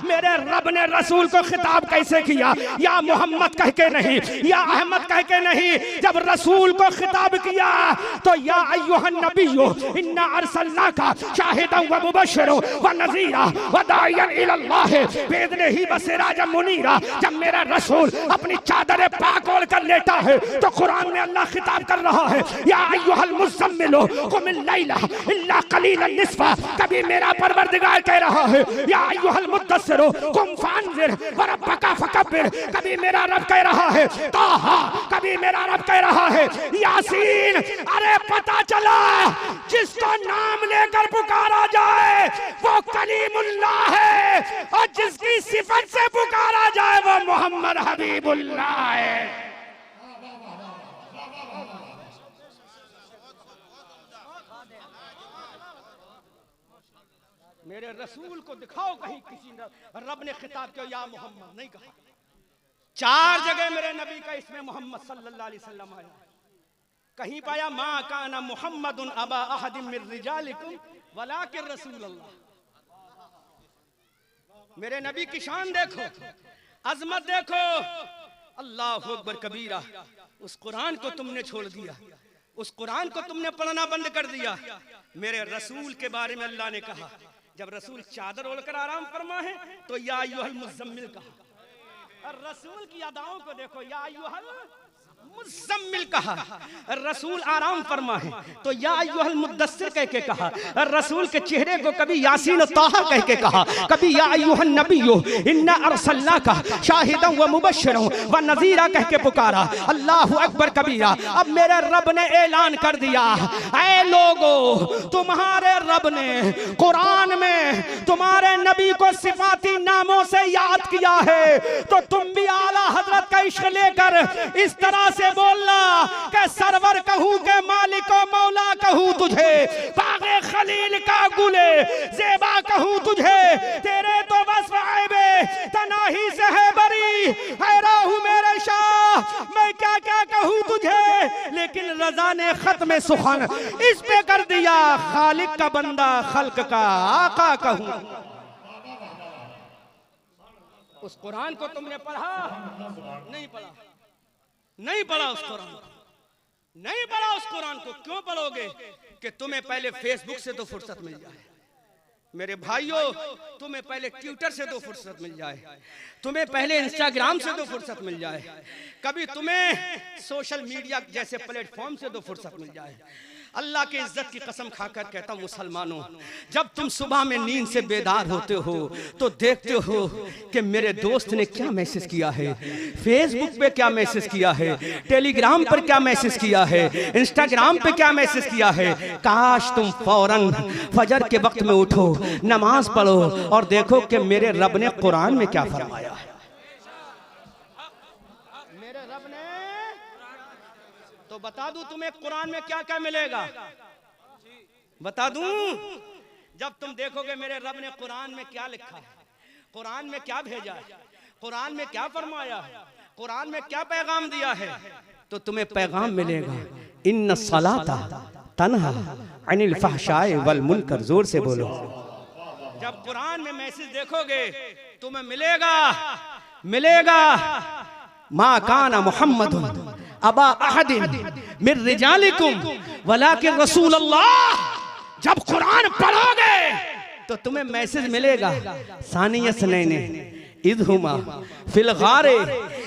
मेरे रब ने रसूल को खिताब कैसे किया? या मोहम्मद कह के नहीं, या अहमद कह के नहीं। जब रसूल को खिताब किया तो या अय्युहन नबिय्यु इन्ना अर्सलनाका शाहिदन व मुबश्शिरन व नज़ीरा व दाइयन इलल्लाह बिइज़निही व सिराजन मुनीरा। जब मेरा रसूल अपनी चादर पाक ओढ़ कर लेटा है तो कुरान में अल्लाह खिताब कर रहा है या अय्युहल मुज़म्मिल कुमिल लैला इल्ला कलीलन निस्फा। कभी मेरा परवरदिगार कह रहा है या अय्युहल मुद्दस्सिर कुम फांज़िर व रब्बका फकब्बिर। कभी मेरा रब कह रहा है ताहा, कभी मेरा रब कह रहा है यासीन। अरे पता चला जिसको नाम लेकर पुकारा जाए वो कलीमुल्लाह है, और जिसकी सिफत से पुकारा जाए वो मोहम्मद हबीबुल्लाह है। मेरे रसूल को दिखाओ कहीं किसी रब ने खिताब किया या मोहम्मद, नहीं कहा। 4 जगह मेरे नबी का इसमें मोहम्मद सल्लल्लाहु अलैहि वसल्लम आया। कहीं पाया मा काना मुहम्मदुन अबा अहदिम मिर रिजालिकुम वलाकिन रसूलुल्लाह। मेरे नबी की शान देखो, अजमत देखो, अल्लाहु अकबर कबीरा। उस कुरान को तुमने छोड़ दिया, उस कुरान को तुमने पढ़ना बंद कर दिया। मेरे रसूल के बारे में अल्लाह ने कहा, जब रसूल चादर ओढ़कर आराम फरमा है तो या अय्युहल मुज़म्मिल कहा। और रसूल की अदाओं को देखो, या अय्युहल मुज़म्मिल कहा। रसूल आराम फरमा है तो या अय्युहल मुद्दस्सिर कह के कहा। रसूल के चेहरे को कभी यासीन और ताहा कह के कहा, कभी या अय्युहन नबिय्यु इन्ना अरसलनाका शाहिदन व मुबश्शिरन व नज़ीरा कह के पुकारा। अल्लाहु अकबर कबीरा। अब मेरे रब ने ऐलान कर दिया, ऐ लोगो, तुम्हारे रब ने कुरान में तुम्हारे नबी को सिफाती नामों से याद किया है, तो तुम भी आला हजरत का इश्क लेकर इस तरह से बोलना कि सरवर कहूं के मालिक और मौला कहूं तुझे, बागे खलील का गुले ज़ेबा कहूं तुझे, तेरे तो बस ऐबे तनाही से है बरी, हैरान मेरे शाह मैं क्या क्या कहूं तुझे। लेकिन रज़ा ने खत्म सुखन इस पे कर दिया, खालिक का बंदा खल्क का आका कहूं। उस कुरान को तुमने पढ़ा? नहीं पढ़ा, नहीं पढ़ा उस कुरान को, नहीं पढ़ा उस कुरान को। क्यों पढ़ोगे? कि तुम्हें पहले फेसबुक से तो फुर्सत मिल जाए। मेरे भाइयों, तुम्हें पहले ट्विटर से तो फुर्सत मिल जाए, तुम्हें पहले इंस्टाग्राम से तो फुर्सत मिल जाए, कभी तुम्हें सोशल मीडिया जैसे प्लेटफॉर्म से तो फुर्सत मिल जाए। अल्लाह की इज्जत की कसम खाकर कहता हूं मुसलमानों, जब तुम सुबह में नींद से बेदार होते हो तो देखते हो कि मेरे दोस्त ने क्या मैसेज किया है, फेसबुक पे क्या मैसेज किया है, टेलीग्राम पर क्या मैसेज किया है, इंस्टाग्राम पे क्या मैसेज किया है। काश तुम फौरन फजर के वक्त में उठो, नमाज पढ़ो और देखो कि मेरे रब ने कुरान में क्या फरमाया है। मेरे रब ने तो बता दूं तुम्हें कुरान में क्या क्या मिलेगा, बता दूं। जब तुम देखोगे मेरे रब ने कुरान में क्या लिखा है, कुरान में क्या भेजा है, कुरान में क्या फरमाया है, कुरान में क्या पैगाम दिया है, तो तुम्हें पैगाम मिलेगा, इन्ना सलाता तन्हा अनिल फहशाए वल मुनकर। जोर से बोलो। जब कुरान में मैसेज देखोगे तुम्हें मिलेगा, मिलेगा मा काना मुहम्मदुन अबा अहदिन मिर रिजालिकुम वलाकिन रसूलुल्लाह। जब कुरान पढ़ोगे तो तुम्हें मैसेज मिलेगा, सानियसनैने इद हुमा फिल गारे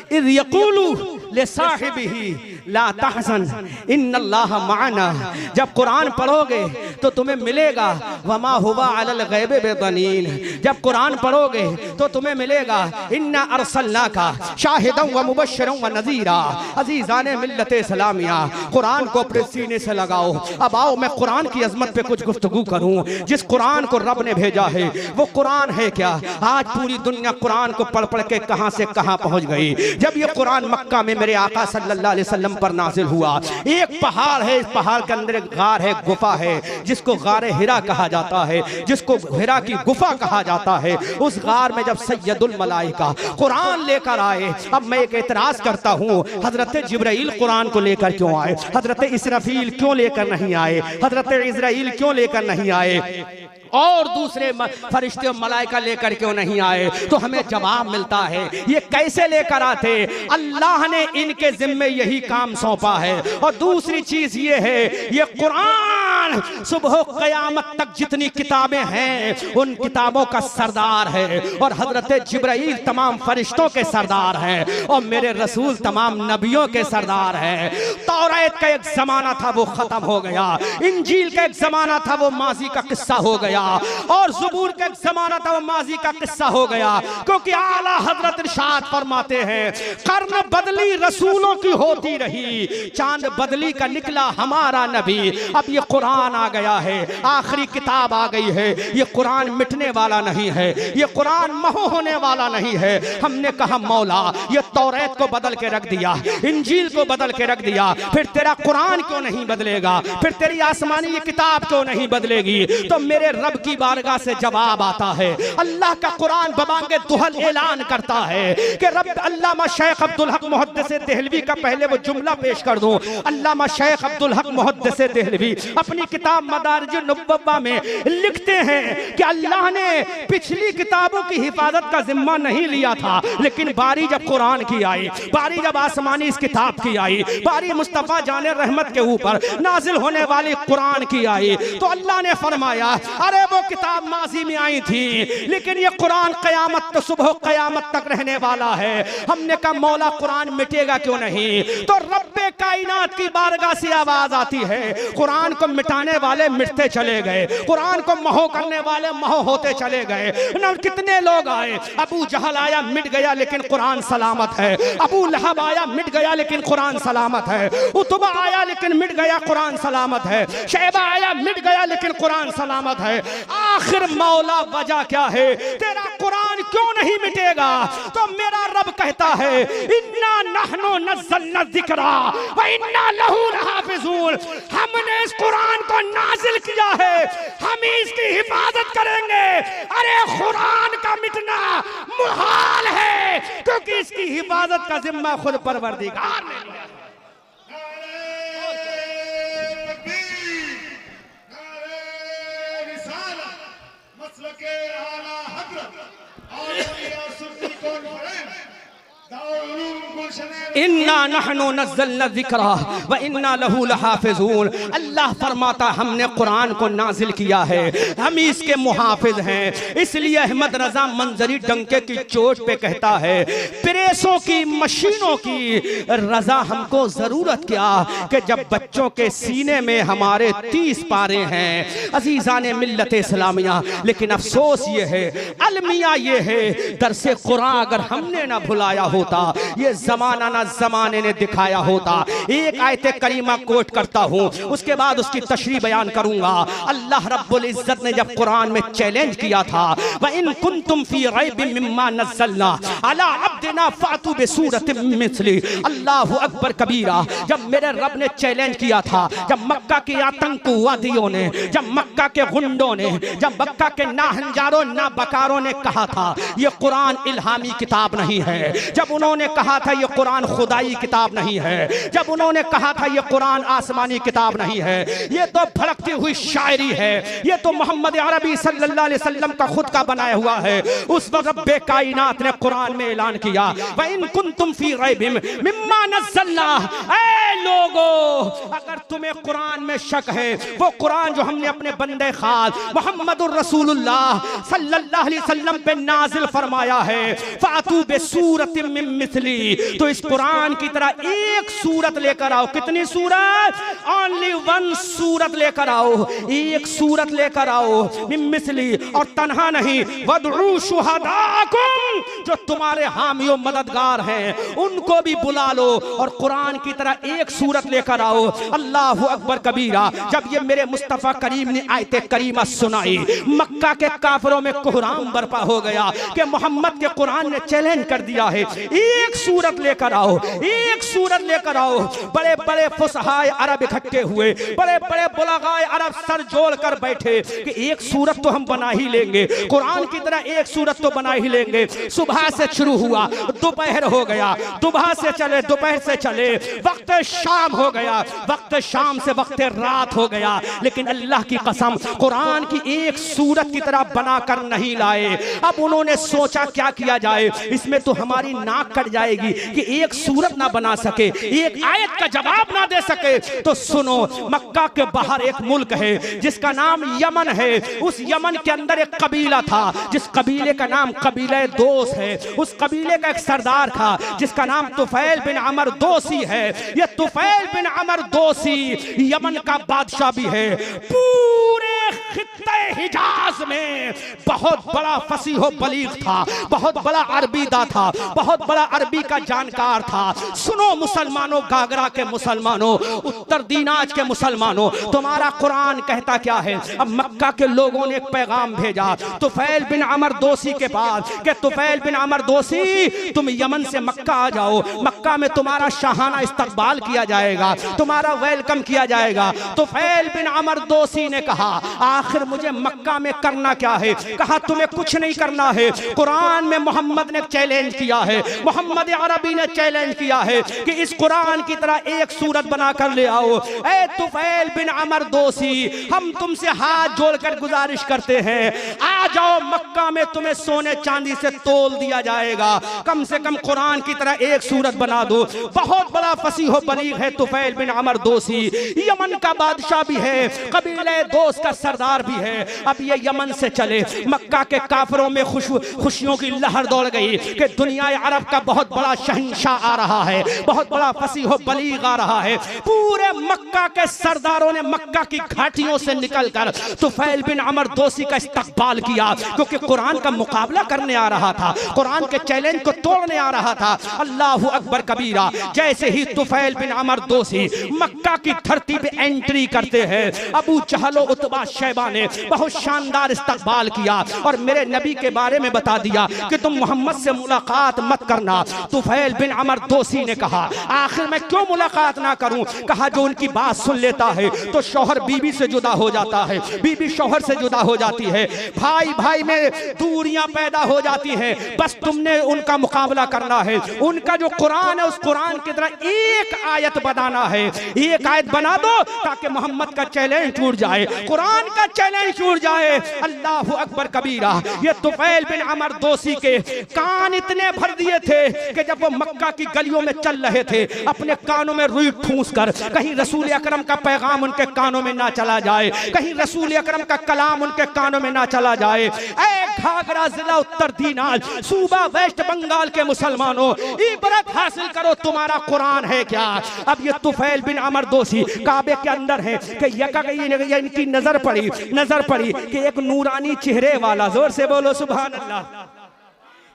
इद यकूलु लिसाहिबिही ला तहज़न इन्नल्लाह माअना। जब कुरान पढ़ोगे तो तुम्हें मिलेगा वमा हुवा अलल गैबि बिदनीन। जब कुरान पढ़ोगे तो तुम्हें मिलेगा इन्ना अरसलनाका शाहिदन व मुबश्शिरन व नज़ीरा। अजीज़ाने मिल्लत इस्लामिया, कुरान को अपने सीने से लगाओ। अब आओ मैं कुरान की अजमत पे कुछ गुफ्तगू करूं। जिस कुरान को रब ने भेजा है वो कुरान है क्या? आज पूरी दुनिया कुरान को पढ़ पढ़ के कहां से कहां पहुंच गई। जब ये कुरान मक्का में मेरे आका सल्लल्लाहु अलैहि वसल्लम पर नाज़िल हुआ, एक पहाड़ है, इस पहाड़ के अंदर एक गार है, गुफा है, जिसको गारे हिरा कहा जाता है, जिसको हिरा की गुफा कहा जाता है। उस गार में जब सैयदुल मलाइका कुरान लेकर आए, अब मैं एक एतराज करता हूँ, हजरत जिब्राइल कुरान को लेकर क्यों आए? हजरत इसराफील क्यों लेकर नहीं आए? हजरत इज़राइल क्यों लेकर नहीं आए? और दूसरे फरिश्ते मलाइका लेकर क्यों नहीं आए? तो हमें जवाब मिलता है ये कैसे लेकर आते? अल्लाह ने इनके जिम्मे यही काम सौंपा है। और दूसरी चीज ये है, ये कुरान सुबह क़यामत तक जितनी किताबें हैं उन किताबों का सरदार है। और हजरत जिब्राइल तमाम फरिश्तों के सरदार हैं और मेरे रसूल तमाम नबियों के सरदार हैं। तौरात का एक जमाना था वो खत्म हो गया, इंजील का एक जमाना था वो माजी का किस्सा हो गया, और ज़बूर का एक ज़माना था वो माजी का किस्सा हो गया। क्योंकि आला हजरत इरशाद फरमाते हैं कर्न बदली रसूलों की होती रही, चांद बदली का निकला हमारा नबी। अब ये कुरान कुरान आ गया है, आखिरी किताब आ गई है, ये कुरान मिटने वाला नहीं है, ये कुरान महू होने वाला नहीं है। हमने कहा मौला ये तौरात को बदल के रख दिया, इंजील को बदल के रख दिया, फिर तेरा कुरान क्यों नहीं बदलेगा, फिर तेरी आसमानी ये किताब क्यों नहीं बदलेगी? तो मेरे रब की बारगाह से जवाब आता है, अल्लाह का कुरान बबांगे दुहल ऐलान करता है कि रब अल्लामा शेख अब्दुल हक मुहद्दिस देहलवी का पहले वो जुमला पेश कर दूं। अल्लामा शेख अब्दुल हक मुहद्दिस देहलवी अपनी किताब मदारिजुन नबुव्वा में लिखते हैं कि अल्लाह ने पिछली किताबों की हिफाजत का जिम्मा नहीं लिया था, लेकिन बारी जब कुरान की आई, बारी जब आसमानी इस किताब की आई, बारी मुस्तफा जाने रहमत के ऊपर नाजिल होने वाली कुरान की आई, तो अल्लाह ने फरमाया अरे वो किताब माजी में आई थी, लेकिन ये कुरान कयामत तो सुबह कयामत तक रहने वाला है। हमने कहा मौला कुरान मिटेगा क्यों नहीं? तो रब्बे कायनात की बारगाह से आवाज आती है, कुरान को मिटाने वाले मिटते चले गए, कुरान को महो करने वाले महो होते चले गए। न कितने लोग आए, अबू जहल आया मिट गया लेकिन कुरान सलामत है, अबू लहब आया मिट गया लेकिन कुरान सलामत है, उतबा आया लेकिन मिट गया कुरान सलामत है, शैबा आया मिट गया लेकिन कुरान सलामत है। आखिर मौला वजह क्या है, तेरा कुरान क्यों नहीं मिटेगा? तो मेरा रब कहता है इन्ना नहनु नज़्ज़लना ज़िक्रा व इन्ना लहू लहाफ़िज़ून, हमने इस कुरान को नाजिल किया है, हम इसकी हिफाजत करेंगे। अरे कुरान का मिटना मुहाल है, क्योंकि इसकी हिफाजत का जिम्मा खुद परवरदिगार ने लिया। इन्ना नहनु नज़्ज़लना ज़िक्रा व इन्ना लहू लहाफ़िज़ून, अल्लाह फरमाता हमने कुरान को नाजिल किया है, हम इसके मुहाफिज हैं। इसलिए अहमद रजा मंजरी डंके की चोट पे कहता है, प्रेसों की मशीनों की रजा हमको जरूरत क्या कि जब बच्चों के सीने में हमारे 30 पारे हैं। अजीज़ाने मिल्लत इस्लामिया, लेकिन अफसोस ये है, अलमिया ये है, दरसे कुरान अगर हमने ना भुलाया होता, ये जमाना ना जमाने ने दिखाया होता। एक आयत करीमा कोट करता हूँ, उसके बाद उसकी तशरीह बयान करूंगा। अल्लाह रब्बुल इज्जत ने जब कुरान में चैलेंज किया था, व इन कुंतुम फी रैबिम मिम्मा नज़्ज़लना अला अब्दिना फातू बिसूरतिम मिस्ली, अल्लाहु अकबर कबीरा। जब मेरे रब ने चैलेंज किया था, जब मक्का के आतंकवादियों ने, जब मक्का के गुंडों ने, जब मक्का के नाहंजारों ना बकारों ने कहा था ये कुरान इल्हामी किताब नहीं है, जब उन्होंने कहा था ये कुरान खुदाई किताब नहीं है, जब उन्होंने कहा था ये कुरान आसमानी किताब नहीं है, ये तो भड़कती हुई शायरी है, ये तो मोहम्मद अरबी सल्लल्लाहु अलैहि वसल्लम का खुद का बनाया हुआ है। उस वक्त रब्बे कायनात ने कुरान में ऐलान किया, व इन कुंतुम फी रैबिम मिम्मा नज़्ज़लना, ऐ लोगों अगर तुम्हें कुरान में शक है, वो कुरान जो हमने अपने बंदे खास मोहम्मदुर रसूलुल्लाह सल्लल्लाहु अलैहि वसल्लम पे नाजिल फरमाया है, फातू बिसूरतिम मिन मिस्ली, तो इस कुरान की तरह एक सूरत लेकर आओ। कितनी सूरत? ओनली वन सूरत लेकर आओ, एक सूरत लेकर आओ मिन मिस्ली, और तन्हा नहीं, वदउ शुहदाकुम, जो तुम्हारे हामियों मददगार हैं उनको भी बुला लो और कुरान की तरह एक सूरत लेकर आओ। अल्लाहु अकबर कबीरा। जब ये मेरे मुस्तफ़ा करीम ने आयत करीमा सुनाई, मक्का के काफिरों में कोहराम बर्पा हो गया कि मोहम्मद के कुरान ने चैलेंज कर दिया है, एक सूरत लेकर आओ, एक सूरत लेकर आओ। बड़े बड़े फुसहाए अरब इकट्ठे हुए, बड़े बड़े बुलगाए अरब सर जोड़ कर बैठे कि एक सूरत तो हम बना ही लेंगे, कुरान की तरह एक सूरत तो बना ही लेंगे। सुबह से शुरू हुआ, दोपहर हो गया, सुबह से चले, दोपहर से चले, वक्त शाम हो गया, वक्त शाम से वक्त रात हो गया, लेकिन अल्लाह की कसम कुरान की एक सूरत की तरह बनाकर नहीं लाए। अब उन्होंने सोचा क्या किया जाए, इसमें तो हमारी नाक कट जाएगी कि एक सूरत ना बना सके, एक आयत का जवाब ना दे सके। तो सुनो, मक्का के बाहर एक मुल्क है जिसका नाम यमन है, उस यमन के अंदर एक कबीला था जिस कबीले का नाम कबीला दोस है। उस कबीले का एक सरदार था जिसका नाम तुफैल बिन अमर दोसी है। यह तुफैल बिन अमर दोसी यमन का बादशाह भी है। पूरे खित्ते हिजाज में बहुत बड़ा फसीह व बलीग था, बहुत बड़ा अरबीदा था, बहुत बड़ा अरबी का जानकार था। सुनो मुसलमानों, गागरा के मुसलमानों, उत्तर दीनाज के मुसलमानों, तुम्हारा कुरान कहता क्या है? अब मक्का के लोगों ने एक पैगाम भेजा तुफैल बिन अमर दोसी के पास कि तुफैल बिन अमर दोसी, तुम यमन से मक्का आ जाओ, मक्का में तुम्हारा शाहाना इस्तकबाल किया जाएगा, तुम्हारा वेलकम किया जाएगा। तुफैल बिन अमर दोसी ने कहा आखिर मुझे मक्का में करना क्या है? कहा तुम्हें कुछ नहीं करना है। कुरान में मोहम्मद ने चैलेंज किया है, मोहम्मद अरबी ने चैलेंज किया है कि इस कुरान की तरह एक सूरत बना कर ले आओ। ए तुफैल बिन अमर दोसी, हम तुमसे हाथ जोड़कर गुजारिश करते हैं, आ जाओ मक्का में तुम्हें सोने चांदी से तोल दिया जाएगा, कम से कम कुरान की तरह एक सूरत बना दो। बहुत बड़ा फसीह व बलीग है तुफैल बिन अमर दोसी, यमन का बादशाह भी है, कबीले दोस्त का सरदार भी है। अब ये यमन से चले, मक्का के काफिरों में खुशियों की लहर दौड़ गई कि दुनिया अरब का बहुत बड़ा शहंशाह आ रहा है, बहुत बड़ा फसीह व बलीग आ रहा है। पूरे मक्का के सरदारों ने मक्का की घाटियों से निकलकर तुफैल बिन अमर दोसी का इस्तकबाल किया, क्योंकि कुरान का मुकाबला करने आ रहा था, कुरान के चैलेंज को तोड़ने आ रहा था। अल्लाहु अकबर कबीरा। जैसे ही तुफैल बिन अमर दोसी मक्का की धरती पे एंट्री करते हैं, अबू जहल और उतबा शैबा ने बहुत शानदार इस्तकबाल किया और मेरे नबी के बारे में बता दिया कि तुम मोहम्मद से मुलाकात मत करना। तुफैल बिन अमर दोसी ने कहा आखिर मैं क्यों मुलाकात ना करूं? कहा जो उनकी बात सुन लेता है तो शौहर बीवी से जुदा हो जाता है, बीवी शौहर से जुदा हो जाती है, भाई भाई में दूरियां पैदा हो जाती हैं। बस तुमने उनका मुकाबला करना है, उनका जो कुरान है उस कुरान की तरह एक आयत बनाना है, एक आयत बना दो ताकि मोहम्मद का चैलेंज टूट जाए, कुरान का चैलेंज टूट जाए। अल्लाहु अकबर कबीरा। ये तुफैल बिन अमर दोसी के कान इतने भर दिए थे कि जब वो मक्का की गलियों में चल रहे थे अपने कानों में रुई ठूंस कर कहीं रसूल अकरम का पैगाम उनके कानों में ना चला जाए, कहीं रसूल अकरम का कलाम उनके कानों में ना चला जाए। ऐ घाघरा जिला उत्तर दीनाज सूबा वेस्ट बंगाल के मुसलमानों, इबरत हासिल करो, तुम्हारा कुरान है क्या? अब ये तुफैल बिन अमर दोसी काबे के अंदर है कि इनकी नजर पड़ी कि एक नूरानी चेहरे वाला, जोर से बोलो सुभान अल्लाह,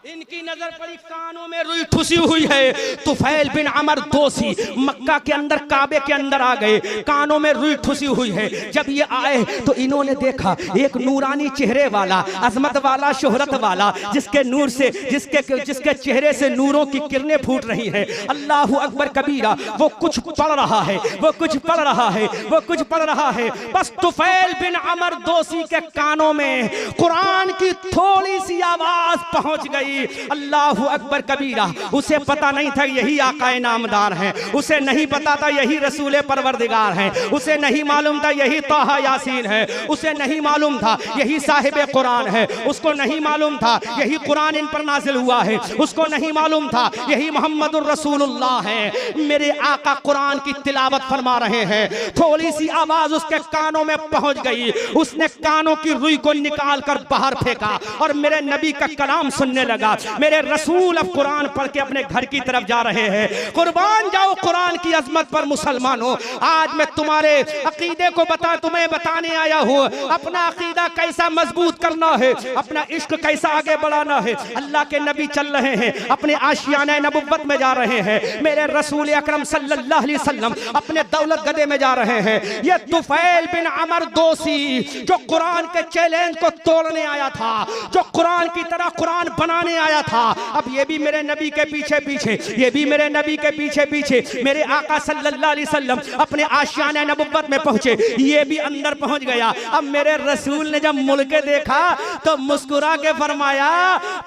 इनकी नजर पड़ी, कानों में रुई ठुसी हुई है। तुफैल बिन अमर दोसी मक्का के अंदर काबे के अंदर आ गए, कानों में रुई ठुसी हुई है। जब ये आए तो इन्होंने देखा एक नूरानी चेहरे वाला, अजमत वाला, शोहरत वाला, जिसके नूर से जिसके चेहरे से नूरों की किरणें फूट रही हैं। अल्लाहु अकबर कबीरा। वो कुछ पढ़ रहा है, वो कुछ पढ़ रहा है, वो कुछ पढ़ रहा है। बस तुफैल बिन अमर दोसी के कानों में कुरान की थोड़ी सी आवाज पहुंच गई। अल्लाहु अकबर कबीरा। उसे पता नहीं था यही आकाए नामदार हैं, उसे नहीं पता था यही रसूल परवरदिगार हैं, उसे नहीं मालूम था यही तोहा यासीन है, उसे नहीं मालूम था यही साहिब कुरान है, उसको नहीं मालूम था यही कुरान इन पर नाजिल हुआ है, उसको नहीं मालूम था यही मोहम्मदुर रसूलुल्लाह है। मेरे आका कुरान की तिलावत फरमा रहे हैं, थोड़ी सी आवाज उसके कानों में पहुंच गई, उसने कानों की रुई को निकाल कर बाहर फेंका और मेरे नबी का कलाम सुनने लगा। मेरे रसूल अब कुरान पढ़ के अपने घर की तरफ जा रहे हैं। कुर्बान जाओ कुरान की अजमत पर मुसलमानों। आज मैं तुम्हारे अकीदे को तुम्हें बताने आया हूँ, अपना अकीदा कैसा मजबूत करना है, अपना इश्क कैसा आगे बढ़ाना है। अल्लाह के नबी चल रहे हैं, अपने आशियाने नबुव्वत में जा रहे हैं, मेरे रसूल अकरम सल्लल्लाहु अलैहि वसल्लम अपने दौलत गदे में जा रहे हैं। ये तुफैल बिन अमर दोसी जो कुरान के चैलेंज को तोड़ने आया था, जो कुरान की तरह कुरान बनाने आया था, अब ये भी मेरे नबी के पीछे पीछे, ये भी मेरे नबी के पीछे पीछे मेरे आका सल्लल्लाहु अलैहि वसल्लम अपने आशियाने नबुव्वत में पहुंचे, ये भी अंदर पहुंच गया। अब मेरे रसूल ने जब मुल्के देखा तो मुस्कुरा के फरमाया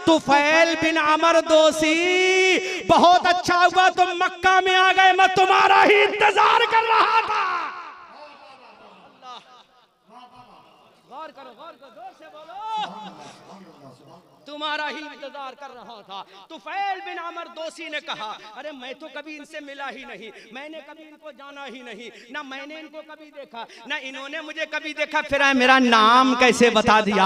तुफैल बिन अमर दोसी बहुत अच्छा हुआ तुम मक्का में आ गए, मैं तुम्हारा ही इंतजार कर रहा था। गौर करो, जोर से बोलो, तुम्हारा ही इंतजार कर रहा था। तुफैल बिन अमर दोसी ने कहा अरे मैं तो कभी इनसे मिला ही नहीं, मैंने कभी इनको जाना ही नहीं, ना मैंने इनको कभी देखा, ना इन्होंने मुझे कभी देखा, फिर मेरा नाम कैसे बता दिया?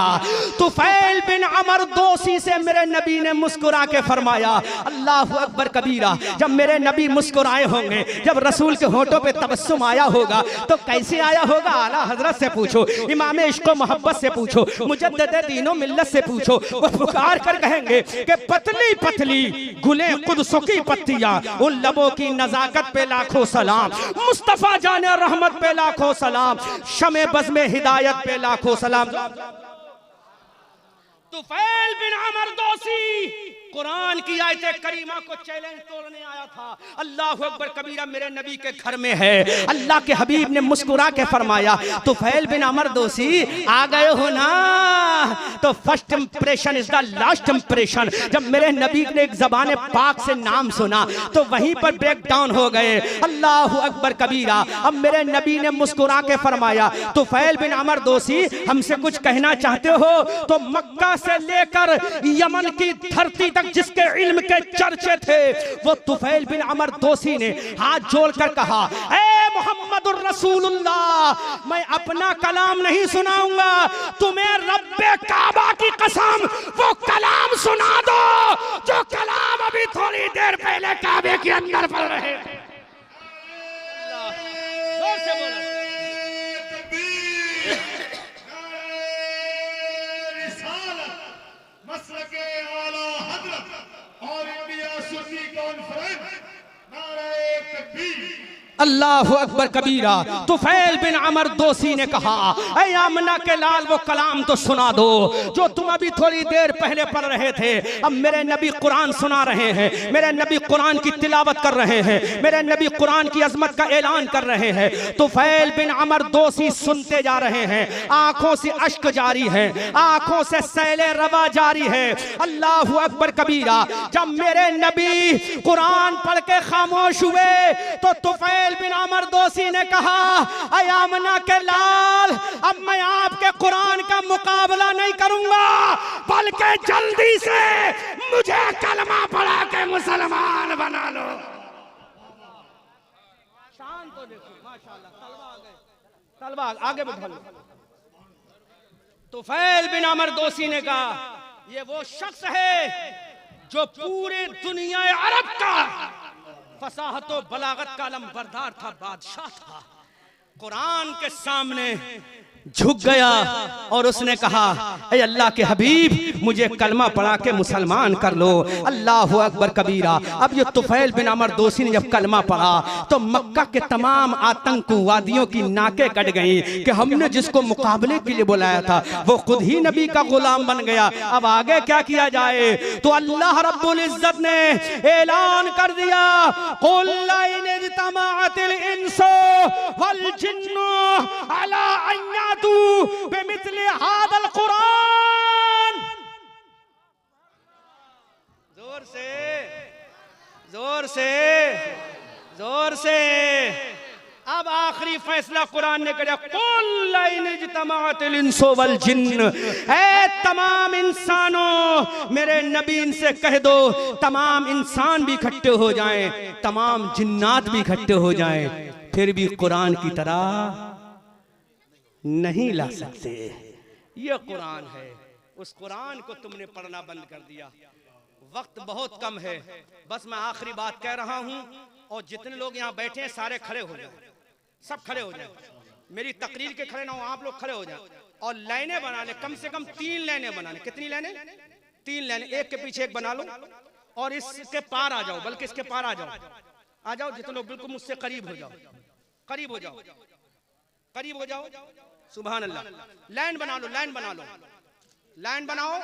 तुफैल बिन अमर दोसी से मेरे नबी ने मुस्कुरा के फरमाया अल्लाहु अकबर कबीरा। जब मेरे नबी मुस्कुराए होंगे, जब रसूल के होठों पे तबस्सुम आया होगा तो कैसे आया होगा? आला हजरत से पूछो, इमाम इश्क व मोहब्बत मोहब्बत से पूछो, मुजद्दिद दीनो मिल्लत से पूछो, वो पुकार कर कहेंगे कि पतली पतली गुले कुद्सों की पत्तियां, उन लबों की नजाकत पे लाखों सलाम, मुस्तफा जाने रहमत पे लाखों सलाम, शमे बज़ में हिदायत पे लाखों सलाम। तुफैल बिन अमर दोसी कुरान की आयत करीमा को चैलेंज तोड़ने आया था। अल्लाह अकबर कबीरा मेरे नबी के घर में है। अल्लाह के हबीब ने मुस्कुरा के फरमाया, तुफैल बिन अमर दोसी आ गए हो ना? तो first impression is the last impression. जब मेरे नबी ने एक ज़बान पाक से नाम सुना तो वहीं पर ब्रेक डाउन हो गए। अल्लाह अकबर कबीरा। अब मेरे नबी ने मुस्कुरा के फरमाया, तुफैल बिन अमर दोसी हमसे कुछ कहना चाहते हो? तो मक्का से लेकर यमन की धरती जिसके इल्म के चर्चे थे, वो तुफैल बिन अमर दोसी ने हाथ जोड़कर कहा, ए मोहम्मदुर रसूलुल्लाह, मैं अपना कलाम नहीं सुनाऊंगा, तुम्हें रब्बे काबा की कसम वो कलाम सुना दो जो कलाम अभी थोड़ी देर पहले काबे के अंदर पढ़ रहे थे। जोर से बोलो। अल्लाह अकबर कबीरा। तुफैल बिन अमर दोसी ने कहा, ऐ आमना के लाल वो कलाम तो सुना दो जो तुम अभी थोड़ी देर पहले पढ़ रहे थे। अब मेरे नबी कुरान सुना रहे हैं, मेरे नबी कुरान की तिलावत कर रहे हैं, मेरे नबी कुरान की अजमत का ऐलान कर रहे हैं। तुफैल बिन अमर दोसी सुनते जा रहे हैं, आंखों से अश्क जारी है, आंखों से सैले रवा जारी है। अल्लाह अकबर कबीरा। जब मेरे नबी कुरान पढ़ के खामोश हुए तो तुफैल बिन अमर दोसी ने कहा, ऐ आमना के लाल, अब मैं आपके कुरान का मुकाबला नहीं करूंगा, बल्कि जल्दी से मुझे कलमा पढ़ा के मुसलमान बना लो। शान तो देखो माशाल्लाह, तलवा आ गए, तलवा आगे बढ़ा लो। तुफैल बिन अमर दोसी ने कहा, ये वो शख्स है जो पूरे दुनिया अरब का फसाहत व बलागत का अलम बरदार था, बादशाह था। कुरान के सामने झुक गया और उसने कहा, ऐ अल्लाह के हबीब, मुझे कलमा पढ़ा के मुसलमान कर लो। अल्लाह अकबर कबीरा। अब ये तुफैल बिन अमर दोसी ने जब कलमा पढ़ा तो मक्का के तमाम आतंकवादियों की नाकें कट गई कि हमने जिसको मुकाबले के लिए बुलाया था वो खुद ही नबी का गुलाम बन गया। अब आगे क्या किया जाए? तो अल्लाह रब्बुल इज्जत ने ऐलान कर दिया, कुल इन इज्तमाअतिल इंसु वल जिन्नु अला अन्या बेमिस्ले हादल कुरान। जोर से, जोर से, जोर से। अब आखिरी फैसला कुरान ने किया, कुल इन इज्तमाअतिल इंसु वल जिन्न, ऐ तमाम इंसानों, मेरे नबी इनसे कह दो तमाम इंसान भी इकट्ठे हो जाएं, तमाम जिन्नात भी इकट्ठे हो जाएं, फिर भी कुरान की तरह नहीं ला सकते। ये कुरान है। उस कुरान को तुमने पढ़ना बंद कर दिया। वक्त बहुत कम है, बस मैं आखिरी बात कह रहा हूं और जितने लोग यहाँ बैठे हैं सारे खड़े हो जाएं, सब खड़े हो जाएं। मेरी तकरीर के खड़े ना हो, आप लोग खड़े हो जाएं और लाइनें बना ले, कम से कम 3 लाइनें बना ले। कितनी लाइनें? 3 लाइनें, एक के पीछे एक बना लो और इसके पार आ जाओ, बल्कि इसके पार आ जाओ, आ जाओ। जितने लोग बिल्कुल मुझसे करीब हो जाओ, करीब हो जाओ, करीब हो जाओ। सुभान अल्लाह। लाइन बना लो, लाइन बना लो, लाइन बनाओ।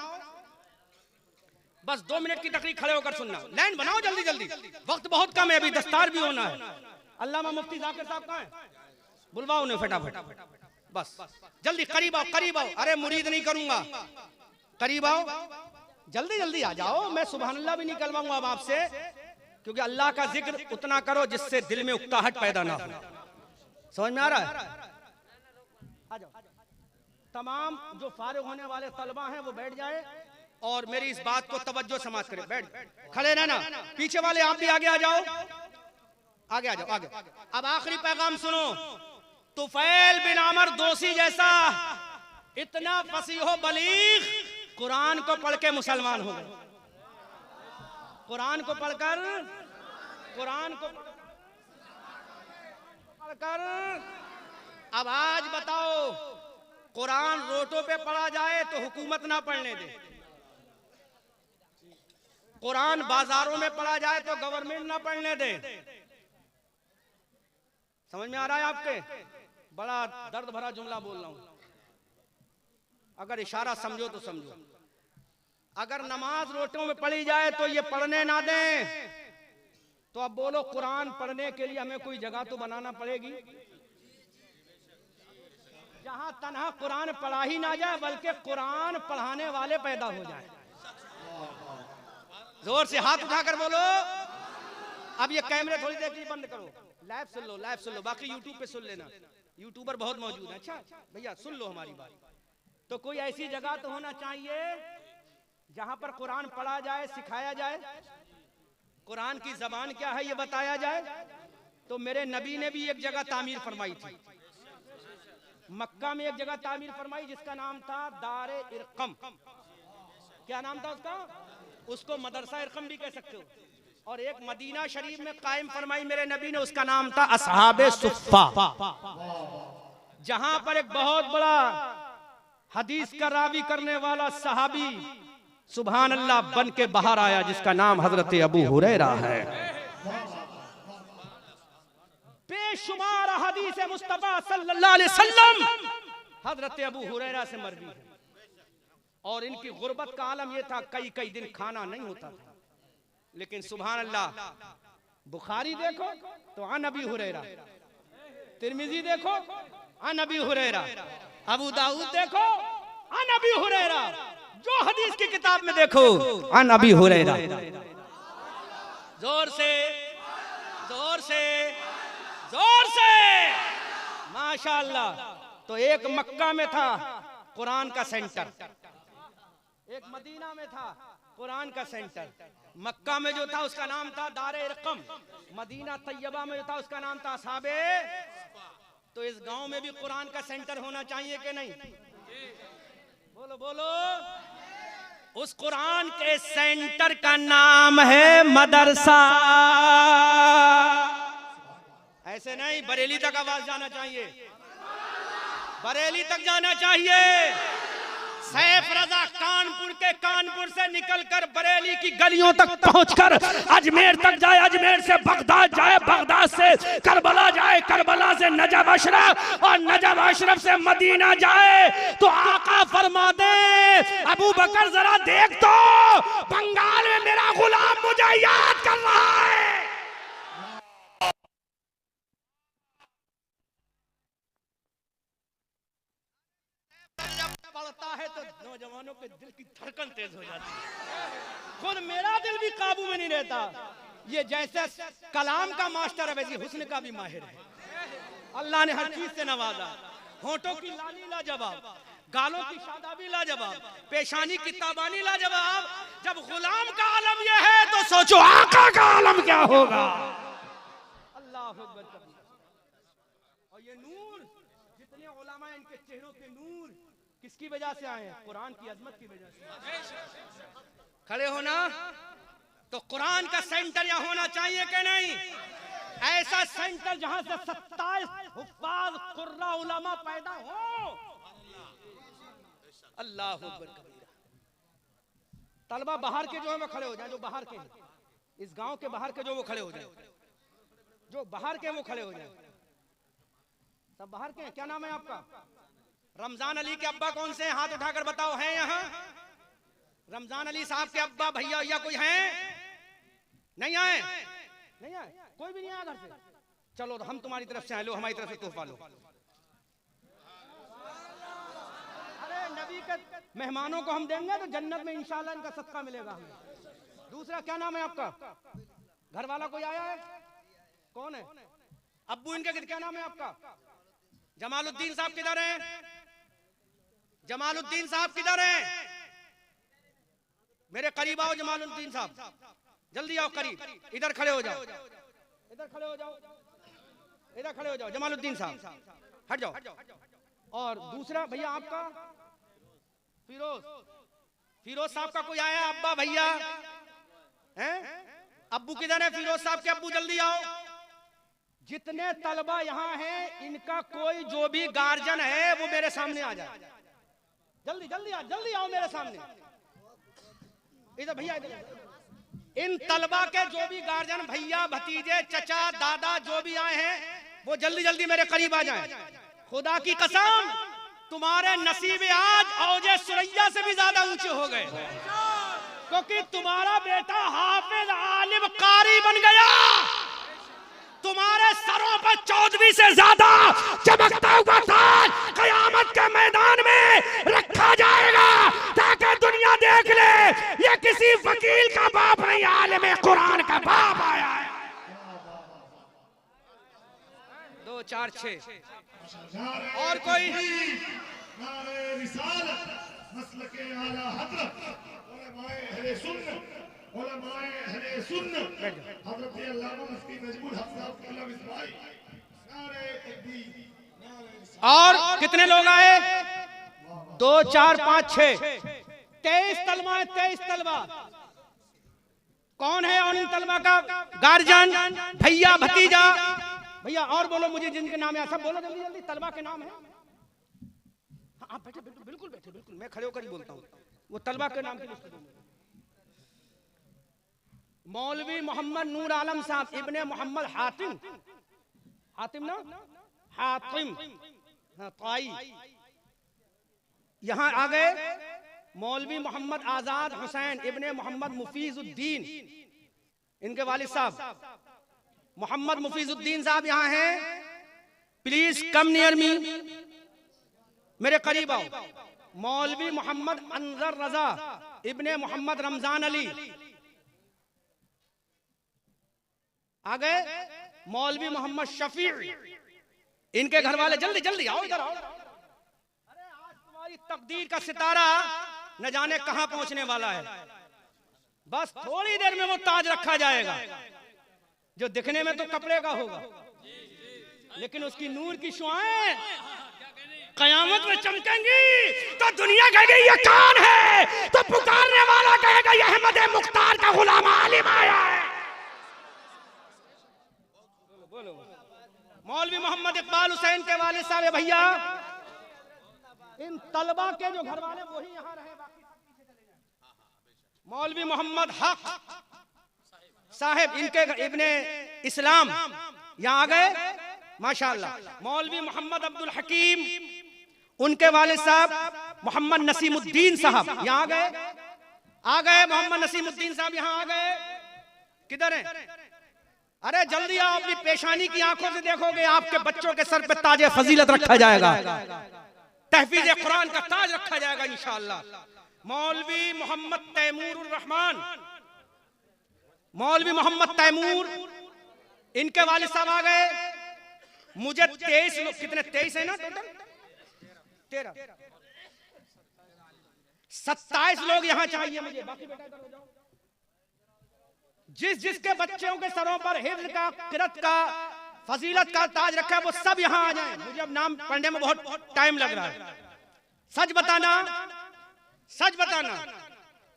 बस 2 मिनट की तकरीर, खड़े होकर सुनना। लाइन बनाओ जल्दी जल्दी, वक्त बहुत कम है, अभी दस्तार भी होना है। अल्लामा मुफ्ती जाकिर साहब कहाँ हैं? बुलवाओ उन्हें फटाफट। बस जल्दी करीब आओ, करीब आओ। अरे मुरीद नहीं करूंगा, करीब आओ, जल्दी जल्दी आ जाओ। मैं सुभान अल्लाह भी नहीं करवाऊंगा अब आपसे, क्योंकि अल्लाह का जिक्र उतना करो जिससे दिल में उकताहट पैदा ना हो। समझ में आ रहा है? आ जाओ। तमाम जो फारिग होने वाले तलबा हैं वो बैठ जाए और मेरी इस बात को तवज्जो समाज करें। बैठ, खड़े रहना। पीछे वाले आप भी आगे आ जाओ, आगे आ जाओ, आगे। अब आखिरी पैगाम सुनो। तुफैल बिन अमर दोसी जैसा इतना फसीहो बलीग कुरान को पढ़ के मुसलमान हो गए। कुरान को पढ़कर, कुरान को पढ़कर। अब आज बताओ
कुरान रोटों पे पढ़ा जाए तो हुकूमत ना पढ़ने दे, कुरान बाजारों में पढ़ा जाए तो गवर्नमेंट ना पढ़ने दे। समझ में आ रहा है आपके? बड़ा दर्द भरा जुमला बोल रहा हूं, अगर इशारा समझो तो समझो। अगर नमाज रोटों में पढ़ी जाए तो ये पढ़ने ना दें, तो अब बोलो कुरान पढ़ने के लिए हमें कोई जगह तो बनाना पड़ेगी जहां तन्हा कुरान पढ़ा ही ना जाए, बल्कि कुरान पढ़ाने वाले पैदा हो जाए। जोर से हाथ उठाकर बोलो। अब ये कैमरे थोड़ी देर के लिए बंद करो, लाइव सुन लो, लाइव सुन लो, बाकी यूट्यूब पे सुन लेना, यूट्यूबर बहुत मौजूद है। अच्छा भैया सुन लो हमारी बात। तो कोई ऐसी जगह तो होना चाहिए जहां पर कुरान पढ़ा जाए, सिखाया जाए, कुरान की जबान क्या है ये बताया जाए। तो मेरे नबी ने भी एक जगह तामीर फरमाई थी, मक्का में एक जगह तामीर फरमाई जिसका नाम था दारे इरकम। क्या नाम था उसका? उसको मदरसा इरकम भी कह सकते हो। और एक मदीना शरीफ में कायम फरमाई मेरे नबी ने, उसका नाम था असहाबे सुफ्फा, जहां पर एक बहुत बड़ा हदीस का रावी करने वाला सहाबी सुभान अल्लाह बन के बाहर आया, जिसका नाम हजरत अबू हुरैरा है। बेशुमार हदीस मुस्तफा सल्लल्लाहु अलैहि वसल्लम हजरत अबू हुरैरा से मरवी है। और इनकी गुर्बत का आलम यह था, कई कई दिन खाना नहीं होता था। लेकिन सुभान अल्लाह, बुखारी देखो तो अन अबी हुरैरा, तिरमिजी देखो अन अबी हुरैरा, अबू दाऊद देखो अन अबी हुरैरा, जो हदीस की किताब में देखो अन अबी हुरैरा। जोर से जोर से जोर से माशाअल्लाह। तो एक मक्का में था कुरान का सेंटर, एक मदीना में था कुरान का सेंटर। मक्का में जो था उसका नाम था दारे इरकम, मदीना तैयबा में जो था उसका नाम था असहाबे। तो इस गांव में भी कुरान का सेंटर होना चाहिए कि नहीं? बोलो बोलो। उस कुरान के सेंटर का नाम है मदरसा। ऐसे नहीं, बरेली तक आवाज जाना चाहिए, बरेली तक जाना चाहिए। सैफ रजा कानपुर से निकलकर बरेली की गलियों तक पहुंचकर अजमेर तक जाए, अजमेर से बगदाद जाए, बगदाद से करबला जाए, करबला से नजफ अशरफ और नजफ अशरफ से मदीना जाए। तो आका फरमा दे, अबू बकर जरा देख तो, बंगाल में मेरा गुलाम मुझे याद कर रहा है। पढ़ता है तो नौजवानों के दिल की धड़कन तेज हो जाती है। खुद मेरा दिल भी काबू में नहीं रहता। ये जैसे कलाम का मास्टर है, वैसे हुस्न का भी माहिर है। अल्लाह ने हर चीज से नवाजा। होठों की लाली लाजवाब, गालों की शादाबी लाजवाब, पेशानी की ताबानी लाजवाब। जब गुलाम का आलम यह है तो सोचो आका का आलम क्या होगा। अल्लाह अकबर। और ये नूर, जितने उलमा इनके चेहरों के नूर किसकी वजह से आए हैं? कुरान की अजमत की वजह से। खड़े हो ना। तो कुरान का सेंटर यहाँ होना चाहिए कि नहीं? ऐसा सेंटर जहां से 27 हुफ्फाज कुर्रा उलमा पैदा हो। अल्लाह अकबर कबीरा। तलबा बाहर के जो है वो खड़े हो जाए, जो बाहर के हैं, इस गांव के बाहर के जो वो खड़े हो जाए, जो बाहर के वो खड़े हो जाए। सब बाहर के हैं। क्या नाम है आपका? रमजान अली के अब्बा कौन से हैं? हाथ उठाकर बताओ, हैं यहाँ? रमजान अली साहब के अब्बा भैया भैया कोई हैं? नहीं आए? नहीं आए? कोई भी नहीं आया घर से? चलो हम तुम्हारी तरफ से आए, लो हमारी तरफ से तोहफा लो। अरे नबी के मेहमानों को हम देंगे तो जन्नत में इंशाल्लाह इनका सदका मिलेगा हमें। दूसरा क्या नाम है आपका? घर वाला कोई आया है? कौन है? अब्बू इनके क्या नाम है आपका? जमालुद्दीन साहब किधर हैं? जमालुद्दीन साहब किधर हैं? मेरे करीब आओ जमालुद्दीन साहब, जल्दी आओ करीब। इधर खड़े हो जाओ, इधर खड़े हो जाओ, इधर खड़े हो जाओ। जमालुद्दीन साहब हट जाओ। और दूसरा भैया आपका? फिरोज। फिरोज साहब का कोई आया? अब्बा भैया हैं? अब्बू किधर है? फिरोज साहब के अब्बू जल्दी आओ। जितने तलबा यहाँ हैं, इनका कोई जो भी गार्जियन है वो मेरे सामने आ जाए। जल्दी जल्दी आओ मेरे सामने। इधर भैया, इधर। इन तलबा के जो भी गार्जियन, भैया, भतीजे, चचा, दादा जो भी आए हैं, वो जल्दी जल्दी मेरे करीब आ जाएं। खुदा की कसम, तुम्हारे नसीबे आज औजे सुरैया से भी ज्यादा ऊंचे हो गए, क्योंकि तुम्हारा बेटा हाफिज आलिम कारी बन गया। तुम्हारे सरों पर 14वीं से ज्यादा चमकता हुआ ताज कयामत के मैदान में रखा जाएगा, ताकि दुनिया देख ले ये किसी वकील का बाप नहीं, आलिम कुरान का बाप आया है। 2 4 6 और कोई
नारे रिसालत मसलके आला हज़रत उलमाए अहले सुन्नत उलमाए अहले सुन्नत हज़रत अल्लामा मुफ्ती नजमुल हक साहब के अल्लाह इस्माइल नारे तकबीर नारे रिसालत।
और कितने लोग आए? 2 4 5 6 23 तलबा है। 23 तलबा कौन है? और इन तलबा का गार्जियन, भैया, भतीजा, भैया और बोलो मुझे जिनके नाम है, सब बोलो जल्दी जल्दी। तलबा के नाम है। हाँ, आप बैठे, बिल्कुल बैठे, बिल्कुल। मैं खड़े होकर ही बोलता हूँ। वो तलबा के नाम की लिस्ट दो। मौलवी मोहम्मद नूर आलम साहब इब्ने मोहम्मद हातिम, हातिम ना, हातिम, हाँ, ताई। यहाँ आ गए मौलवी मोहम्मद आजाद हुसैन इब्ने मोहम्मद मुफीजुद्दीन, इनके वालिद साहब मोहम्मद मुफीजुद्दीन साहब यहाँ हैं। प्लीज कम नियर मी, मेरे करीब आओ। मौलवी मोहम्मद अंजर रजा इब्ने मोहम्मद रमजान अली आ गए। मौलवी मोहम्मद शफी, इनके घर वाले। जल्दी जल्दी आओ, इधर आओ। अरे आज तुम्हारी तकदीर का सितारा न जाने कहां पहुंचने वाला है। बस थोड़ी देर में वो ताज रखा जाएगा, जो दिखने में तो कपड़े का होगा, लेकिन उसकी नूर की शुआएं कयामत में चमकेंगी। तो दुनिया कहेगी ये कौन है? तो पुकारने वाला कहेगा ये अहमद मुख्तार का गुलाम आलिम आया है। मौलवी मोहम्मद इकबाल हुसैन के वाले साहब भैया, इन तलबा के जो घर वाले वही यहाँ रहे, बाकी सब पीछे चले जाए। मौलवी मोहम्मद हक साहब, इनके इब्ने इस्लाम यहाँ आ गए, माशाअल्लाह। मौलवी मोहम्मद अब्दुल हकीम, उनके वालिद साहब मोहम्मद नसीमुद्दीन साहब यहाँ आ गए। मोहम्मद नसीमुद्दीन साहब यहाँ आ गए। किधर हैं? अरे जल्दी आओ, अपनी पेशानी की आंखों से देखोगे आपके बच्चों के सर पे ताजे फजीलत रखा जाएगा, तहफीज कुरान का ताज रखा जाएगा इंशाअल्लाह। मौलवी मोहम्मद तैमूर रहमान, मौलवी मोहम्मद तैमूर, इनके वालिद साहब आ गए। मुझे 23 लोग, कितने 23 है ना टोटल? 13 27 लोग यहाँ चाहिए मुझे। बाकी बेटा इधर हो जाओ। जिस जिसके बच्चों के सरों पर हिफ्ज का, किरत का, फजीलत का ताज रखा है, वो सब यहाँ आ जाएं। मुझे अब नाम पढ़ने में बहुत टाइम लग रहा है। सच बताना, सच बताना,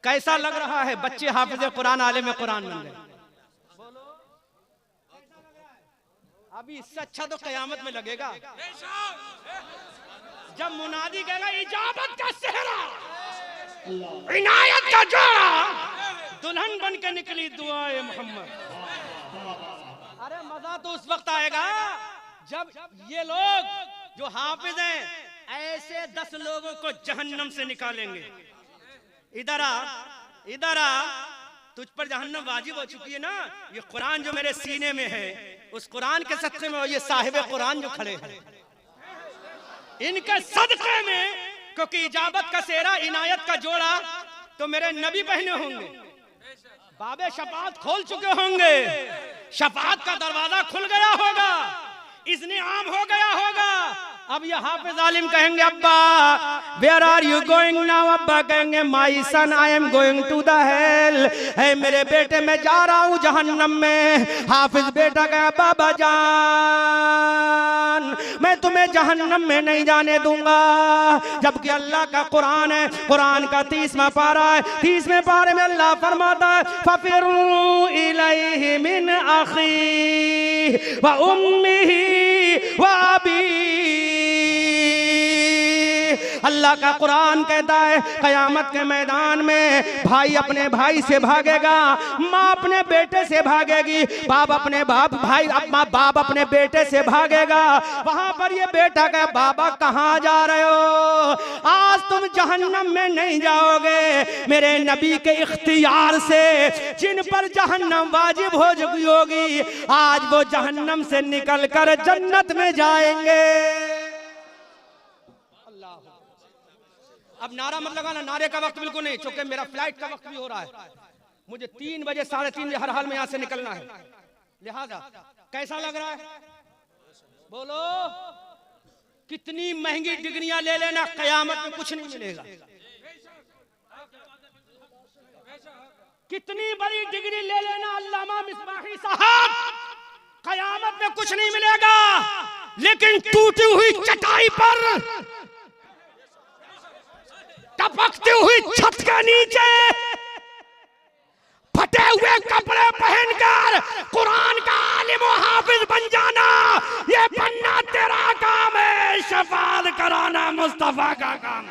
कैसा लग रहा है? बच्चे हाफिज कुरान, आलिम कुरान बन गए। अभी इससे अच्छा तो कयामत में लगेगा, जब मुनादी कहेगा इजाबत का सेहरा, इनायत का जोड़ा, दुल्हन बन के निकली दुआए मोहम्मद। अरे मजा तो उस वक्त आएगा जब ये लोग जो हाफिज हैं ऐसे 10 लोगों को जहन्नम से निकालेंगे। इधर आ, इधर आ, तुझ पर जहन्नम वाजिब हो चुकी है ना। ये कुरान जो मेरे सीने में है, उस कुरान के सदक़े में ये साहिब कुरान जो खड़े हैं, इनके सदक़े में, क्योंकि इजाबत का सेहरा, इनायत का जोड़ा तो मेरे नबी पहने होंगे, बाबे शफाअत खोल चुके होंगे, शफाअत का दरवाजा खुल गया होगा, इज़्ने आम हो गया होगा। अब ये हाफिज आलिम कहेंगे अब्बा where are you going now? अब्बा कहेंगे my son I am going to the hell. है मेरे बेटे मैं जा रहा हूँ जहन्नम में। हाफिज बेटा कहे बाबा जान मैं तुम्हें जहन्नम में नहीं जाने दूंगा, जबकि अल्लाह का कुरान है, कुरान का 30वां पारा है। 30वें पारे में अल्लाह फरमाता है फफिरू इलैहि मिन अखी,
व उम्मिही व अबी। अल्लाह का कुरान कहता है कयामत के मैदान में भाई अपने भाई से भागेगा, माँ अपने बेटे से भागेगी, बाप अपने बाप अपने बेटे से भागेगा। वहां पर ये बेटा का बाबा कहाँ जा रहे हो? आज तुम जहन्नम में नहीं जाओगे, मेरे नबी के इख्तियार से जिन पर जहन्नम वाजिब हो चुकी होगी आज वो जहन्नम से निकलकर जन्नत में जाएंगे। अब नारा मत लगाना, नारे का वक्त बिल्कुल नहीं, चूंकि मेरा फ्लाइट का वक्त भी हो रहा है, मुझे 3 बजे 3:30 बजे हर हाल में यहां से निकलना है। लिहाजा कैसा लग रहा है बोलो? कितनी महंगी डिग्रियां ले लेना, कयामत में कुछ नहीं मिलेगा। कितनी बड़ी डिग्री ले लेना अल्लामा मिसबाही साहब, कयामत में कुछ नहीं मिलेगा। लेकिन टूटी हुई चटाई पर टपकती हुई छत के नीचे फटे हुए कपड़े पहनकर कुरान का आलिम और हाफिज बन जाना, ये बनना तेरा काम है, शफाअत कराना मुस्तफा का काम।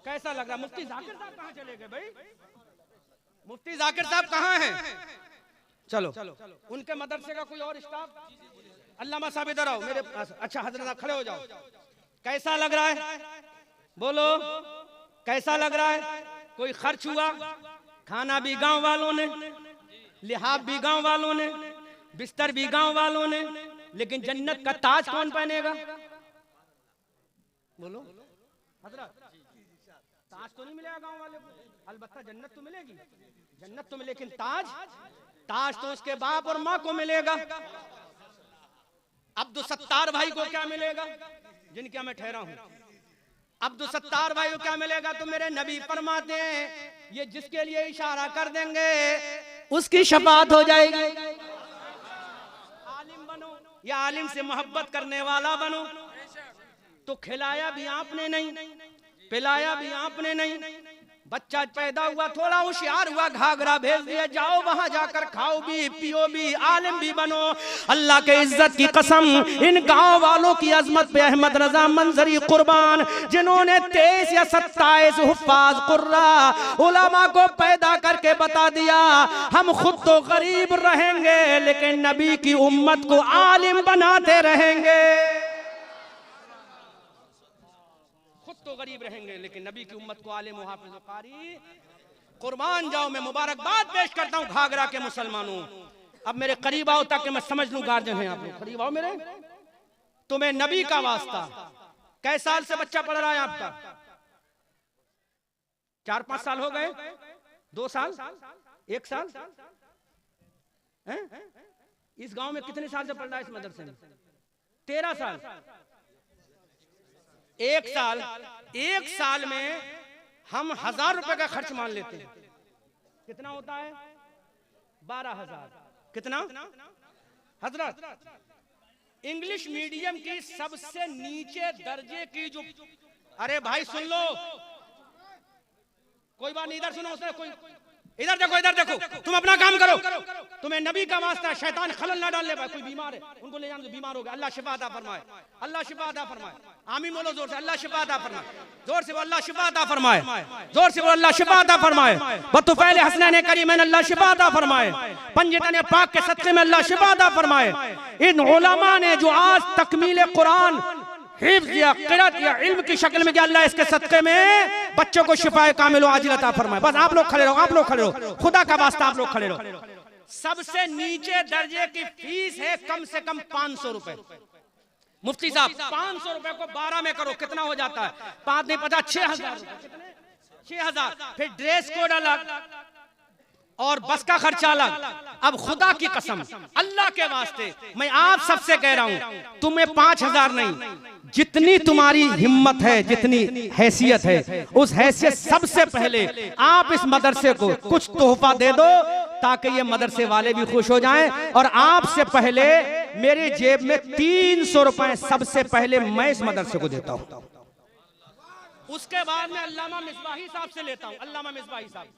कैसा लग रहा? मुफ्ती जाकिर साहब कहाँ चले गए भाई? मुफ्ती जाकिर साहब कहाँ हैं? चलो उनके मदरसे का कोई और स्टाफ, अल्लामा साहब इधर आओ मेरे। अच्छा हजरत खड़े हो जाओ। कैसा लग रहा है बोलो? कैसा लग रहा है? कोई खर्च हुआ? खाना भी गांव वालों ने, लिहाफ भी गांव वालों ने, बिस्तर भी गांव वालों ने, लेकिन जन्नत का ताज कौन पहनेगा बोलो? हजरत ताज तो नहीं मिलेगा गांव वाले को, अलबत्ता जन्नत तो मिलेगी, जन्नत तो मिले, लेकिन ताज तो उसके बाप और माँ को मिलेगा। अब्दुल सत्तार भाई को क्या मिलेगा जिनके मैं ठहरा हूं? अब्दुल सत्तार भाई को क्या मिलेगा? तो मेरे नबी फरमाते हैं ये जिसके लिए इशारा कर देंगे उसकी शफाअत हो जाएगी। आलिम बनो या आलिम से मोहब्बत करने वाला बनो। तो खिलाया भी आपने नहीं, पिलाया भी आपने नहीं, बच्चा पैदा हुआ थोड़ा होशियार हुआ, घाघरा भेज दिया, जाओ वहां जाकर खाओ भी पियो भी, आलिम भी बनो। अल्लाह के इज्जत की कसम, इन गांव वालों की अजमत पे अहमद रजा मंजरी कुर्बान, जिन्होंने 23 या 27 हुफ्फाज कुर्रा उलमा को पैदा करके बता दिया हम खुद तो गरीब रहेंगे लेकिन नबी की उम्मत को आलिम बनाते रहेंगे। तो गरीब रहेंगे लेकिन नबी की उम्मत को आलिम व हाफिज व कारी। कुर्बान जाओ, मैं मुबारकबाद पेश करता हूं घाघरा के मुसलमानों। अब मेरे करीब आओ ताकि मैं समझ लूं गार्जियन हैं आप लोग, करीब आओ मेरे। तुम्हें नबी का वास्ता, कै साल से बच्चा पढ़ रहा है आपका? 4-5 साल हो गए? 2 साल? 1 साल? इस गांव में कितने साल से पढ़ रहा है इस मदरसे में? 13 साल। 1 साल में हम 1000 रुपए का खर्च मान लेते हैं। कितना होता है? 12,000। कितना हजरत? इंग्लिश मीडियम की सबसे नीचे दर्जे की जो, अरे भाई सुन लो, कोई बात नहीं, इधर सुनो, कोई इधर देखो, इधर देखो, तुम अपना काम करो, तुम्हें नबी का वास्ता है, शैतान खलल ना डाल ले। भाई कोई बीमार है उनको ले जाने, बीमार हो गया, अल्लाह शिफा अता फरमाए, अल्लाह शिफा अता फरमाए। आमीन बोलो जोर से, अल्लाह शिफा अता फरमाए, जोर से बोलो अल्लाह शिफा अता फरमाए, जोर से बोलो अल्लाह शिफा अता फरमाए। बतुफैल हसनैन करीमैन अल्लाह शिफा अता फरमाए, पंजतन पाक के सदके में अल्लाह शिफा अता फरमाए। इन उलमा ने जो आज तकमील कुरान हिफ्ज़ या क़िराअत या इल्म की शक्ल में किया, अल्लाह इसके सदके में बच्चों को शिफाए कामिल आजिल अता फरमाए। बस आप लोग खड़े रहो, आप लोग खड़े रहो, खुदा का वास्ता आप लोग खड़े रहो। सबसे नीचे दर्जे की फीस है कम से कम 500 रुपए। मुफ्ती साहब 500 रुपए को 12 में करो, कितना हो जाता है? 5 नहीं 50, 6,000। 6,000। फिर ड्रेस कोड अलग और बस का खर्चा अलग। अब खुदा की कसम, अल्लाह के वास्ते मैं आप सबसे कह रहा हूं, तुम्हें 5,000 नहीं, जितनी तुम्हारी हिम्मत है, जितनी हैसियत है, उस हैसियत सबसे पहले आप इस मदरसे को कुछ तोहफा दे दो ताकि ये मदरसे वाले भी खुश हो जाएं। और आपसे पहले मेरी जेब में 300 रुपए सबसे पहले मैं इस मदरसे को देता हूं। उसके बाद मैं अल्लामा मिसबाही साहब से लेता हूं। अल्लामा मिसबाही साहब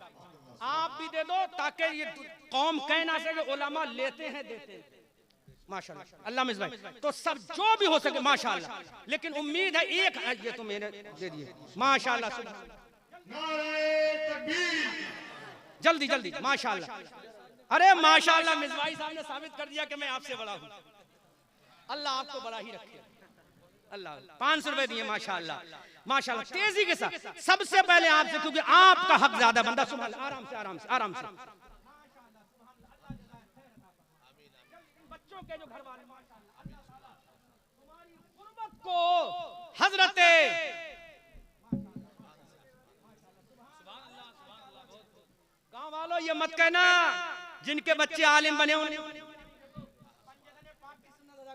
आप भी दे दो ताकि ये कौम कह ना सके उलमा लेते हैं देते हैं। माशाल्लाह अल्लाह मिस भाई, तो सब जो भी हो सके माशाल्लाह, लेकिन उम्मीद है एक ये तो मैंने दे दिए माशाल्लाह।
नारे तकबीर,
जल्दी जल्दी माशाल्लाह। अरे माशाल्लाह मिस भाई साहब ने साबित कर दिया कि मैं आपसे बड़ा हूँ। अल्लाह आपको बड़ा ही रखे। अल्लाह 500 रुपए दिए माशाल्लाह माशाल्लाह। तेजी के साथ सबसे पहले आपसे, क्योंकि आपका हक ज्यादा बनता। सुभान अल्लाह, आराम से आराम से आराम से। बच्चों के जो घर वाले माशाल्लाह तुम्हारी गुर्बत को हजरते गाँव वालों ये मत कहना जिनके बच्चे आलिम बने होने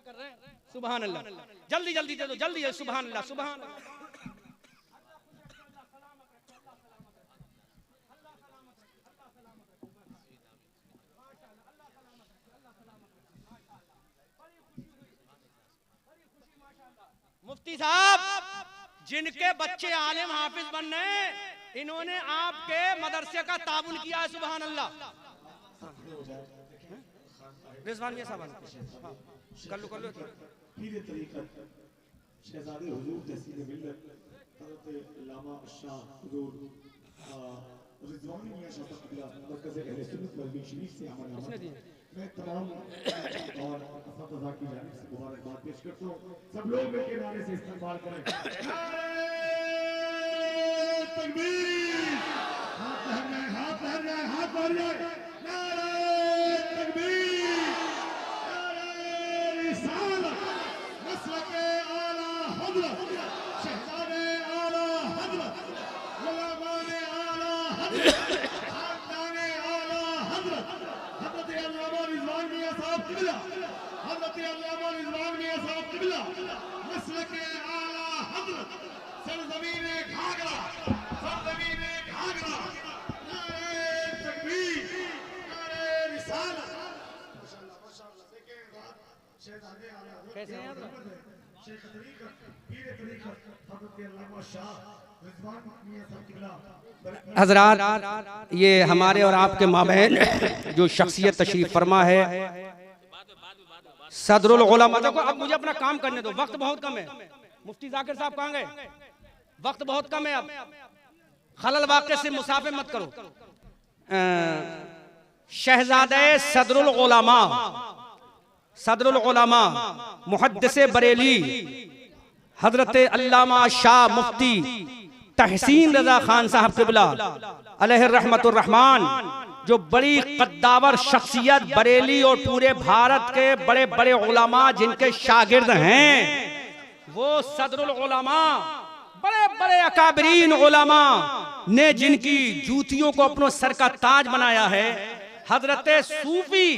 कर रहे हैं। सुभान अल्लाह, जल्दी जल्दी दे दो, जल्दी जल्दी। सुभान अल्लाह सुभान अल्लाह। मुफ्ती साहब जिनके बच्चे आलिम हाफिज बन रहे हैं, इन्होंने आपके मदरसे का ताबुन किया है। सुभान अल्लाह। रिजवान ये साहब कर लो
पीर तरीक़त शहजादे हुजूर तहसील मिल्लत हज़रत अल्लामा शाह हुजूर रिजवान मियां शाह क़िबला मरकज़ अहले सुन्नत वल शरीफ से हमारे मैं तमाम और असातिज़ा की जानिब से मुबारकबाद पेश करता हूँ। सब लोग मिलकर नारे से इस्तकबाल करें। नारे तकबीर, हाथ लहर जाए, हाथ लहर जाए, हाथ लहर जाए। नारे तकबीर, नारे रिसालत, मसलके आला हज़रत, शहज़ादे आला हज़रत, उलमाए आला हज़रत, खानदाने आला हज़रत, हज़रत अल्लामा रिज़वान मियां साहब क़िबला, हज़रत अल्लामा रिज़वान मियां साहब क़िबला, मसलके आला हज़रत, सरज़मीने घाघरा, सरज़मीने घाघरा। नारे तकबीर, नारे रिसालत। माशाअल्लाह माशाअल्लाह। देखिए शहज़ादे आला हज़रत
कैसे हैं आप?
शेख तरीक़त, पीर तरीक़त हज़रत अल्लामा शाह रिज़वान मियां साहब क़िबला।
हजरात ये हमारे और आपके माबैन जो शख्सियत तशरीफ फरमा है सदरुल उलमा। देखो अब मुझे अपना काम करने दो, वक्त बहुत कम है। मुफ्ती जाकिर साहब कहाँ गए? वक्त बहुत कम है। अब खलल वाक़े से मुसाफे मत करो। शहजादे सदरुल उलमा मुहद्दिसे बरेली हजरत अल्लामा शाह मुफ्ती तहसीन रजा खान साहब क़िबला अलैहि रहमतुर रहमान, जो बड़ी कद्दावर शख्सियत बरेली और पूरे भारत के बड़े बड़े उलमा जिनके शागिर्द हैं, वो सदरुल उलमा बड़े बड़े अकाबरीन उलमा ने जिनकी जूतियों को अपनों सर का ताज बनाया है, हजरत सूफी